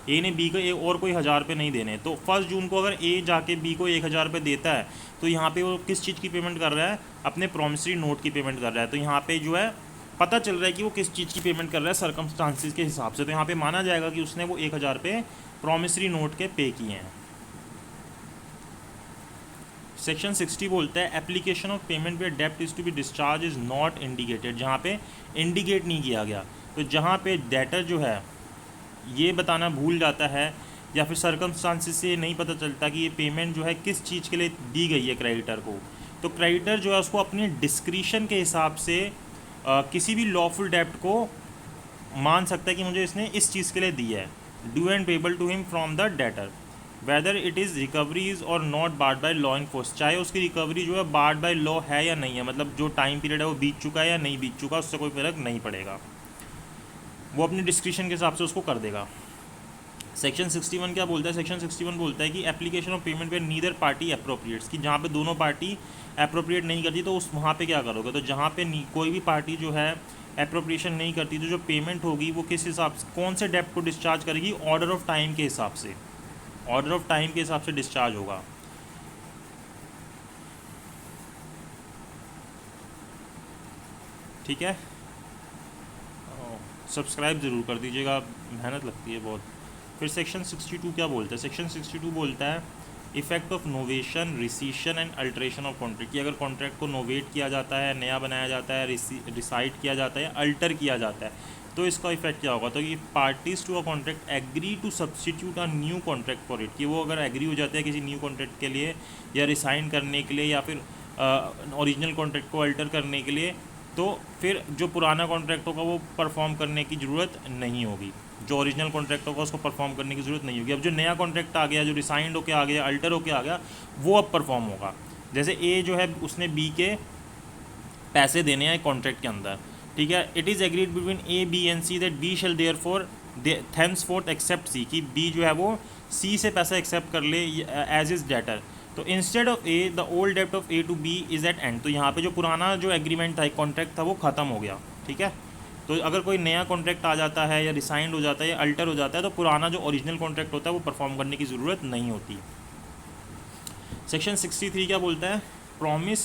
ए ने बी को और कोई 1,000 रुपये नहीं देने। तो 1 जून को अगर ए जाके बी को 1,000 रुपये देता है तो यहाँ पे वो किस चीज़ की पेमेंट कर रहा है, अपने प्रॉमिसरी नोट की पेमेंट कर रहा है। तो यहाँ पे जो है पता चल रहा है कि वो किस चीज़ की पेमेंट कर रहा है सर्कमस्टांसिस के हिसाब से, तो यहाँ पे माना जाएगा कि उसने वो 1,000 रुपये प्रॉमिसरी नोट के पे किए हैं। सेक्शन 60 बोलता है एप्लीकेशन ऑफ पेमेंट वेयर डेप्ट is to be discharge is not indicated, जहाँ पे इंडिकेट नहीं किया गया। तो जहाँ पे डेटर जो है ये बताना भूल जाता है या फिर सर्कमस्टांसिस से नहीं पता चलता कि ये पेमेंट जो है किस चीज़ के लिए दी गई है क्रेडिटर को, तो क्रेडिटर जो है उसको अपनी डिस्क्रिशन के हिसाब से किसी भी लॉफुल डेप्ट को मान सकता है कि मुझे इसने इस चीज़ के लिए दिया है, due and payable to him from the debtor, whether it is recoveries और not barred by law in force, चाहे उसकी रिकवरी जो है बार्ड बाय लॉ है या नहीं है, मतलब जो टाइम पीरियड है वो बीत चुका है या नहीं बीत चुका, उससे कोई फर्क नहीं पड़ेगा, वो अपनी डिस्क्रिशन के हिसाब से उसको कर देगा। सेक्शन 61 क्या बोलता है? सेक्शन 61 बोलता है कि application of payment where neither party appropriates, कि जहाँ पे दोनों पार्टी अप्रोप्रिएट नहीं करती तो उस वहाँ पे क्या करोगे? तो जहाँ पे कोई भी पार्टी जो है अप्रोप्रिएशन नहीं करती तो जो पेमेंट होगी वो किस हिसाब से, कौन से डेप्ट को डिस्चार्ज करेगी? ऑर्डर ऑफ टाइम के हिसाब से, ऑर्डर ऑफ टाइम के हिसाब से डिस्चार्ज होगा। ठीक है, सब्सक्राइब ज़रूर कर दीजिएगा, मेहनत लगती है बहुत। फिर सेक्शन 62 क्या बोलता है? सेक्शन 62 बोलता है effect of novation, rescission and alteration of contract, कि अगर कॉन्ट्रैक्ट को नोवेट किया जाता है, नया बनाया जाता है, रिसाइट किया जाता है, अल्टर किया जाता है, तो इसका इफेक्ट क्या होगा? तो ये parties to a contract agree to substitute a new contract for it, कि वो अगर एग्री हो जाते हैं किसी न्यू कॉन्ट्रैक्ट के लिए या रिसाइन करने के लिए या फिर ओरिजिनल कॉन्ट्रैक्ट को अल्टर करने के लिए, तो फिर जो पुराना कॉन्ट्रैक्ट होगा वो परफॉर्म करने की ज़रूरत नहीं होगी, जो ओरिजिनल कॉन्ट्रैक्ट होगा उसको परफॉर्म करने की ज़रूरत नहीं होगी। अब जो नया कॉन्ट्रैक्ट आ गया, जो रिसाइंड होकर आ गया, अल्टर होकर आ गया, वो अब परफॉर्म होगा। जैसे ए जो है उसने बी के पैसे देने हैं कॉन्ट्रैक्ट के अंदर, ठीक है, it is agreed between A B and C that B shall therefore thenceforth accept C, कि बी जो है वो सी से पैसा एक्सेप्ट कर ले एज इज डेटर। तो instead of A the old डेप्ट of A to B is at end, तो यहाँ पे जो पुराना जो एग्रीमेंट था, कॉन्ट्रैक्ट था, वो ख़त्म हो गया। ठीक है, तो अगर कोई नया कॉन्ट्रैक्ट आ जाता है या रिसाइंड हो जाता है या अल्टर हो जाता है तो पुराना जो ओरिजिनल कॉन्ट्रैक्ट होता है वो परफॉर्म करने की ज़रूरत नहीं होती। सेक्शन 63 क्या बोलता है? प्रॉमिस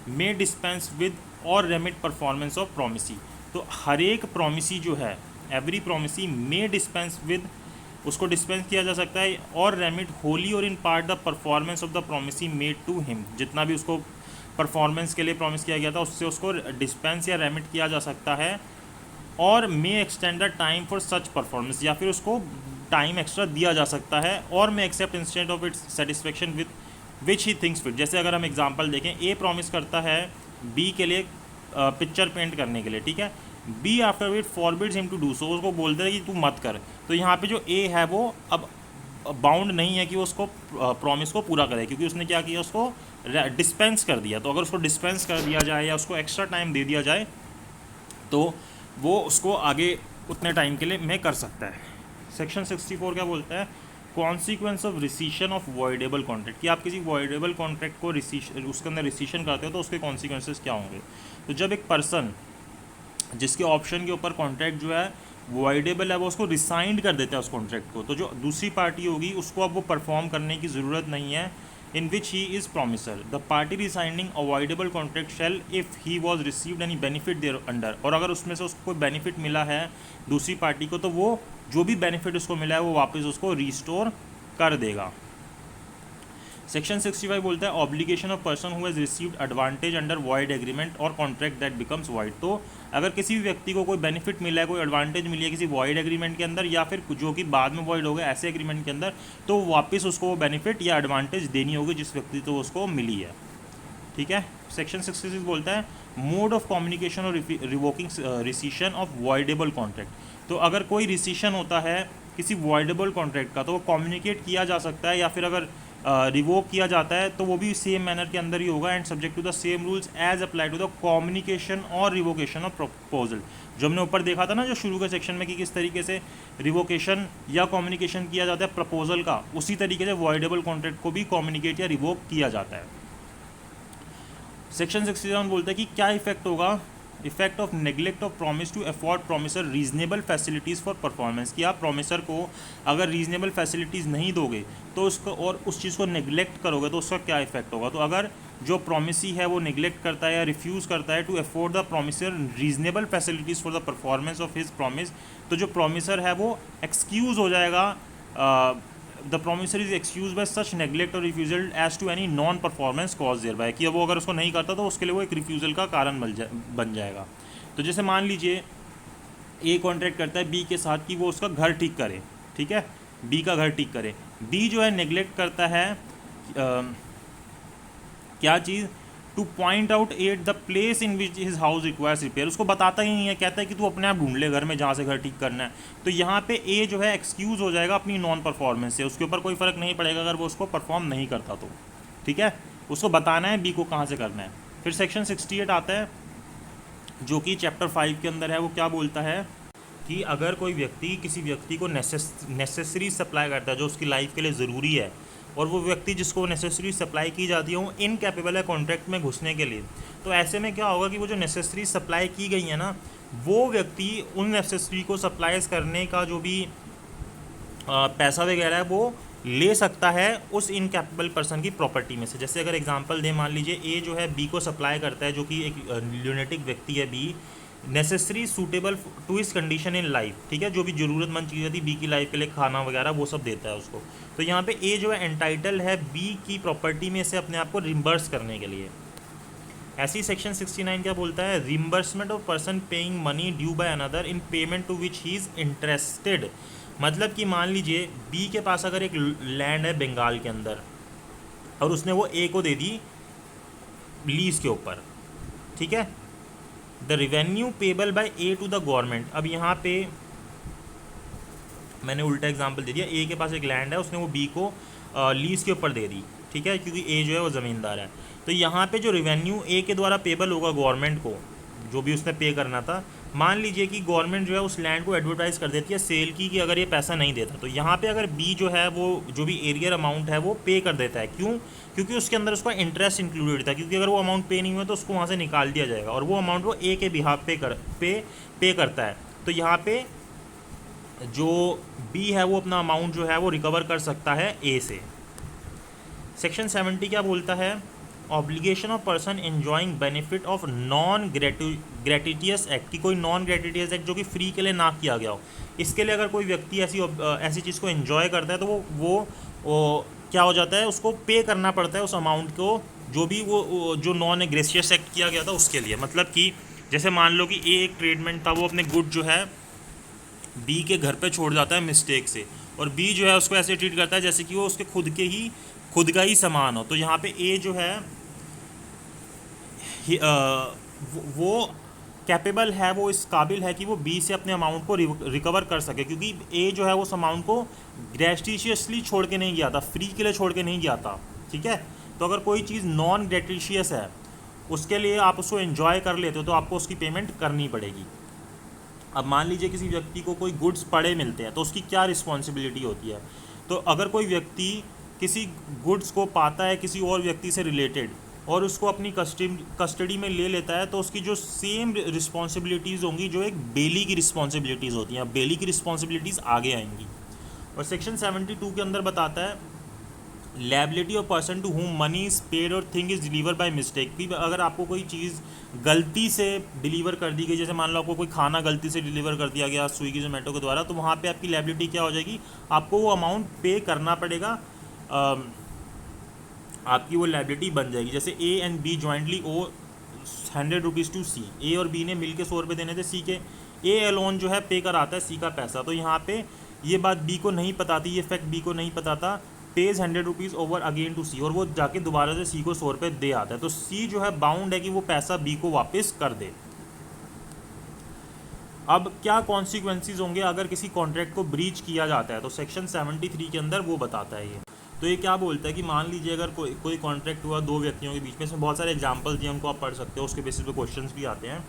मे डिस्पेंस विद और रेमिट परफॉर्मेंस ऑफ प्रोमिसी, तो हर एक प्रोमिसी जो है, every promisee may dispense with, उसको डिस्पेंस किया जा सकता है, और रेमिट होली और in part the performance of the promisee made to him, जितना भी उसको परफॉर्मेंस के लिए प्रॉमिस किया गया था उससे उसको डिस्पेंस या रेमिट किया जा सकता है, और may extend the time for such performance, या फिर उसको टाइम एक्स्ट्रा दिया जा सकता है, और may accept instant of its satisfaction with which he thinks fit. जैसे अगर हम एग्जांपल देखें, ए प्रॉमिस करता है बी के लिए पिक्चर पेंट करने के लिए, ठीक है, B afterwards forbids him to do so, उसको बोलते हैं कि तू मत कर, तो यहाँ पे जो ए है वो अब बाउंड नहीं है कि वो उसको प्रॉमिस को पूरा करे, क्योंकि उसने क्या किया, उसको डिस्पेंस कर दिया। तो अगर उसको डिस्पेंस कर दिया जाए या उसको एक्स्ट्रा टाइम दे दिया जाए तो वो उसको आगे उतने टाइम के लिए में कर सकता है। सेक्शन 64 क्या बोलता है? Consequence of rescission of voidable contract, कि आप किसी वॉइडेबल कॉन्ट्रैक्ट को उसके अंदर रिसीशन करते हो तो उसके कॉन्सिक्वेंसेस क्या होंगे? तो जब एक पर्सन जिसके ऑप्शन के ऊपर कॉन्ट्रैक्ट जो है वॉइडेबल है वो उसको रिसाइंड कर देता है उस कॉन्ट्रैक्ट को, तो जो दूसरी पार्टी होगी उसको अब वो परफॉर्म करने की ज़रूरत नहीं है, in which he is promisor. The party resigning avoidable contract shall, if he was received any benefit there under, और अगर उसमें से उसको कोई बेनिफिट मिला है दूसरी पार्टी को तो वो जो भी बेनिफिट उसको मिला है वो वापस उसको रिस्टोर कर देगा। सेक्शन 65 बोलता है obligation of person who has received advantage under void agreement और कॉन्ट्रैक्ट दैट बिकम्स वॉइड, तो अगर किसी भी व्यक्ति को कोई बेनिफिट मिला है, कोई एडवांटेज मिली है किसी वॉइड एग्रीमेंट के अंदर या फिर जो कि बाद में वॉइड हो गया ऐसे एग्रीमेंट के अंदर, तो वापस उसको वो बेनिफिट या एडवांटेज देनी होगी जिस व्यक्ति को उसको मिली है। ठीक है, सेक्शन 66 बोलता है मोड ऑफ कम्युनिकेशन और रिवोकिंग रिसीशन ऑफ वॉइडेबल कॉन्ट्रैक्ट, तो अगर कोई रिसीशन होता है किसी वॉइडेबल कॉन्ट्रैक्ट का तो वो कम्युनिकेट किया जा सकता है, या फिर अगर रिवोक किया जाता है तो वो भी सेम मैनर के अंदर ही होगा, and subject to the same rules as apply to the communication और रिवोकेशन ऑफ प्रपोजल। जो हमने ऊपर देखा था ना जो शुरू के सेक्शन में कि किस तरीके से रिवोकेशन या कम्युनिकेशन किया जाता है प्रपोजल का, उसी तरीके से वॉइडेबल कॉन्ट्रैक्ट को भी कम्युनिकेट या रिवोक किया जाता है। सेक्शन 67 बोलता है कि क्या इफेक्ट होगा, effect of neglect of promise to afford promisor reasonable facilities for performance, कि आप प्रॉमिसर को अगर रीजनेबल फैसिलिटीज़ नहीं दोगे तो उसको और उस चीज़ को नेग्लेक्ट करोगे तो उसका क्या इफेक्ट होगा। तो अगर जो प्रॉमिसी है वो नेग्लेक्ट करता है या रिफ्यूज़ करता है to afford the promisor reasonable facilities for the performance of his promise, तो जो प्रॉमिसर है वो एक्सक्यूज़ हो जाएगा, the promisor is excuse by such neglect और refusal as to any non performance cause thereby, कि वो अगर उसको नहीं करता तो उसके लिए वो एक रिफ्यूज़ल का कारण बन जाएगा। तो जैसे मान लीजिए ए कॉन्ट्रैक्ट करता है बी के साथ कि वो उसका घर ठीक करे, ठीक है, बी का घर ठीक करे, बी जो है नेग्लेक्ट करता है क्या चीज़, to point out at the place in which his house requires repair, उसको बताता ही नहीं है, कहता है कि तू अपने आप ढूंढ ले घर में जहाँ से घर ठीक करना है। तो यहाँ पे ए जो है एक्सक्यूज़ हो जाएगा अपनी नॉन परफॉर्मेंस से, उसके ऊपर कोई फ़र्क नहीं पड़ेगा अगर वो उसको परफॉर्म नहीं करता तो, ठीक है। उसको बताना है बी को कहाँ से करना है। फिर सेक्शन 68 आता है जो कि चैप्टर 5 के अंदर है। वो क्या बोलता है कि अगर कोई व्यक्ति किसी व्यक्ति को नेसेसरी सप्लाई करता है जो उसकी लाइफ के लिए ज़रूरी है, और वो व्यक्ति जिसको नेसेसरी सप्लाई की जाती है वो इनकैपेबल है कॉन्ट्रैक्ट में घुसने के लिए, तो ऐसे में क्या होगा कि वो जो नेसेसरी सप्लाई की गई है ना, वो व्यक्ति उन नेसेसरी को सप्लाईज करने का जो भी पैसा वगैरह है वो ले सकता है उस इनकैपेबल पर्सन की प्रॉपर्टी में से। जैसे अगर एग्जांपल दें, मान लीजिए ए जो है बी को सप्लाई करता है, जो कि एक ल्यूनेटिक व्यक्ति है B, necessary suitable to his condition in life, ठीक है, जो भी ज़रूरतमंद चीज़ें थी बी की लाइफ के लिए, खाना वगैरह वो सब देता है उसको। तो यहाँ पे ए जो है एंटाइटल है बी की प्रॉपर्टी में से अपने आप को रिम्बर्स करने के लिए। ऐसी सेक्शन 69 क्या बोलता है, reimbursement of person paying money due by another in payment to which he is interested. मतलब कि मान लीजिए बी के पास अगर एक लैंड है बंगाल के अंदर और उसने वो ए को दे दी लीज के ऊपर, ठीक है, the revenue payable by A to the government. अब यहाँ पे मैंने उल्टा एग्जांपल दे दिया, ए के पास एक लैंड है, उसने वो बी को लीज के ऊपर दे दी, ठीक है, क्योंकि ए जो है वो ज़मींदार है। तो यहाँ पे जो रिवेन्यू ए के द्वारा पेबल होगा गवर्नमेंट को, जो भी उसने पे करना था, मान लीजिए कि गवर्नमेंट जो है उस लैंड को एडवर्टाइज़ कर देती है सेल की कि अगर ये पैसा नहीं देता, तो यहाँ पे अगर बी जो है वो जो भी एरियर अमाउंट है वो पे कर देता है। क्यों? क्योंकि उसके अंदर उसका इंटरेस्ट इंक्लूडेड था, क्योंकि अगर वो अमाउंट पे नहीं हुआ तो उसको वहाँ से निकाल दिया जाएगा, और वो अमाउंट वो ए के बिहाफ पे करता है। तो यहाँ पे जो बी है वो अपना अमाउंट जो है वो रिकवर कर सकता है ए से। सेक्शन 70 क्या बोलता है, obligation of person enjoying benefit of non gratuitous act, की कोई नॉन ग्रेटिटियस एक्ट जो कि फ्री के लिए ना किया गया हो, इसके लिए अगर कोई व्यक्ति ऐसी चीज़ को एंजॉय करता है तो वो क्या हो जाता है, उसको पे करना पड़ता है उस अमाउंट को, जो भी वो जो नॉन ग्रेशियस एक्ट किया गया था उसके लिए। मतलब कि जैसे मान लो कि ए एक ट्रीटमेंट था, वो अपने गुड जो है बी के घर पे छोड़ जाता है मिस्टेक से, और बी जो है उसको ऐसे ट्रीट करता है जैसे कि वो उसके खुद का ही सामान हो। तो यहाँ पे ए जो है वो कैपेबल है, वो इस काबिल है कि वो बी से अपने अमाउंट को रिकवर कर सके, क्योंकि ए जो है वो उस अमाउंट को ग्रेटिशियसली छोड़ के नहीं गया था, फ्री के लिए छोड़ के नहीं गया था, ठीक है। तो अगर कोई चीज़ नॉन ग्रेटिशियस है उसके लिए आप उसको एंजॉय कर लेते हो तो आपको उसकी पेमेंट करनी पड़ेगी। अब मान लीजिए किसी व्यक्ति को कोई गुड्स पड़े मिलते हैं तो उसकी क्या रिस्पॉन्सिबिलिटी होती है। तो अगर कोई व्यक्ति किसी गुड्स को पाता है किसी और व्यक्ति से रिलेटेड और उसको अपनी कस्टडी में ले लेता है, तो उसकी जो सेम रिस्पॉन्सिबिलिटीज़ होंगी जो एक बेली की रिस्पॉन्सिबिलिटीज़ होती हैं, बेली की रिस्पॉन्सिबिलिटीज़ आगे आएंगी। और सेक्शन 72 के अंदर बताता है liability of person to whom money is paid और thing is deliver by mistake. भी अगर आपको कोई चीज़ गलती से डिलीवर कर दी गई, जैसे मान लो आपको कोई खाना गलती से डिलीवर कर दिया गया स्विगी जोमेटो के द्वारा, तो वहाँ पे आपकी लायबिलिटी क्या हो जाएगी, आपको वो अमाउंट पे करना पड़ेगा, आपकी वो लायबिलिटी बन जाएगी। जैसे A and B jointly owe 100 rupees to C, A और बी ने मिलकर 100 रुपये देने थे सी के, ए अलोन जो है पे कराता है सी का पैसा। तो यहाँ पे ये बात बी को नहीं पताती, ये फैक्ट बी को नहीं पता था, pays 100 rupees over again to C, और वो जाके दोबारा से सी को 100 रुपये दे आता है। तो सी जो है बाउंड है कि वो पैसा बी को वापस कर दे। अब क्या कॉन्सिक्वेंसेज होंगे अगर किसी कॉन्ट्रैक्ट को ब्रीच किया जाता है, तो सेक्शन 73 के अंदर वो बताता है ये। तो ये क्या बोलता है कि मान लीजिए अगर कोई कॉन्ट्रैक्ट हुआ दो व्यक्तियों के बीच में, इसमें बहुत सारे एग्जांपल्स दिए, उनको आप पढ़ सकते हो, उसके बेसिस पे क्वेश्चंस भी आते हैं।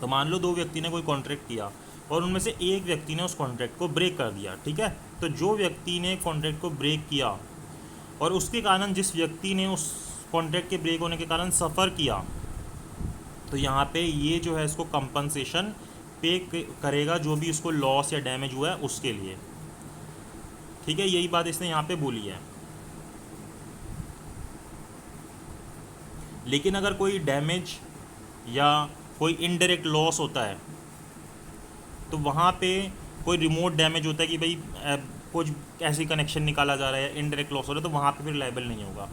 तो मान लो दो व्यक्ति ने कोई कॉन्ट्रैक्ट किया और उनमें से एक व्यक्ति ने उस कॉन्ट्रैक्ट को ब्रेक कर दिया, ठीक है। तो जो व्यक्ति ने कॉन्ट्रैक्ट को ब्रेक किया और उसके कारण जिस व्यक्ति ने उस कॉन्ट्रैक्ट के ब्रेक होने के कारण सफ़र किया, तो यहाँ पे ये जो है इसको कंपनसेशन पे करेगा, जो भी उसको लॉस या डैमेज हुआ है उसके लिए, ठीक है। यही बात इसने यहाँ पे बोली है। लेकिन अगर कोई डैमेज या कोई इनडायरेक्ट लॉस होता है तो वहाँ पे कोई रिमोट डैमेज होता है कि भाई कुछ ऐसी कनेक्शन निकाला जा रहा है, इनडायरेक्ट लॉस हो रहा है, तो वहाँ पे फिर लायबल नहीं होगा।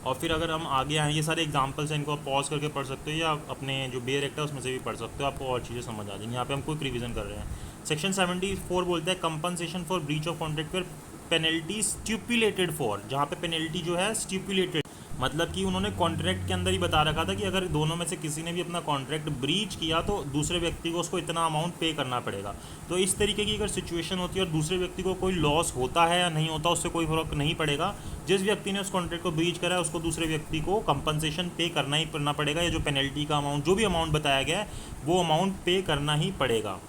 और फिर अगर हम आगे आए, ये सारे एग्जांपल्स हैं, इनको आप पॉज करके पढ़ सकते हो या अपने जो बेयर एक्ट है उसमें से भी पढ़ सकते हो, आपको और चीज़ें समझ आ जाएंगी। यहाँ पे हम क्विक रिवीजन कर रहे हैं। सेक्शन 74 बोलता है compensation for breach of contract where penalty stipulated for, जहाँ पे पेनल्टी जो है स्टिपुलेटेड, मतलब कि उन्होंने कॉन्ट्रैक्ट के अंदर ही बता रखा था कि अगर दोनों में से किसी ने भी अपना कॉन्ट्रैक्ट ब्रीच किया तो दूसरे व्यक्ति को उसको इतना अमाउंट पे करना पड़ेगा। तो इस तरीके की अगर सिचुएशन होती है और दूसरे व्यक्ति को कोई लॉस होता है या नहीं होता, उससे कोई फर्क नहीं पड़ेगा। जिस व्यक्ति ने उस कॉन्ट्रैक्ट को ब्रीच करा है उसको दूसरे व्यक्ति को कंपनसेशन पे करना ही करना पड़ेगा, या जो पेनल्टी का अमाउंट, जो भी अमाउंट बताया गया है वो अमाउंट पे करना ही पड़ेगा।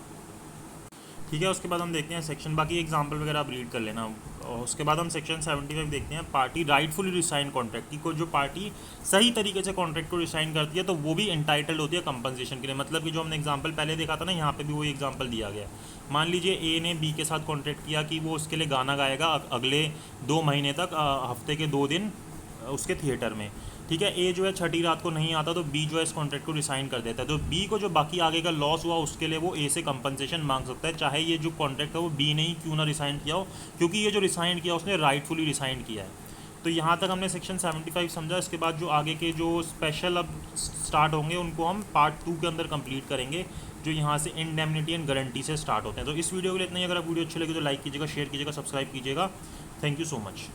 ठीक है, उसके बाद हम देखते हैं सेक्शन, बाकी एग्जांपल वगैरह आप रीड कर लेना। और उसके बाद हम सेक्शन 75 देखते हैं, पार्टी राइटफुली रिसाइन कॉन्ट्रैक्ट की। कोई जो पार्टी सही तरीके से कॉन्ट्रैक्ट को रिसाइन करती है तो वो भी एंटाइटल्ड होती है कंपनसेशन के लिए। मतलब कि जो हमने एग्जांपल पहले देखा था ना, यहाँ पे भी वही एग्जांपल दिया गया है। मान लीजिए ए ने बी के साथ कॉन्ट्रैक्ट किया कि वो उसके लिए गाना गाएगा अगले 2 महीने तक, हफ्ते के 2 दिन उसके थिएटर में। ठीक है, ए जो है छठी रात को नहीं आता तो बी जो है इस कॉन्ट्रैक्ट को रिसाइन कर देता है। तो बी को जो बाकी आगे का लॉस हुआ उसके लिए वो ए से कंपनसेशन मांग सकता है, चाहे ये जो कॉन्ट्रैक्ट है वो बी ने ही क्यों ना रिसाइन किया हो, क्योंकि ये जो रिसाइन किया उसने राइटफुली रिसाइन किया है। तो यहाँ तक हमने सेक्शन 75 समझा। इसके बाद जो आगे के जो स्पेशल अब स्टार्ट होंगे उनको हम पार्ट 2 के अंदर कंप्लीट करेंगे, जो यहाँ से इंडेमनिटी एंड गारंटी से स्टार्ट होते हैं। तो इस वीडियो के लिए इतना ही। अगर आप वीडियो अच्छी लगी तो लाइक कीजिएगा, शेयर कीजिएगा, सब्सक्राइब कीजिएगा। Thank you so much.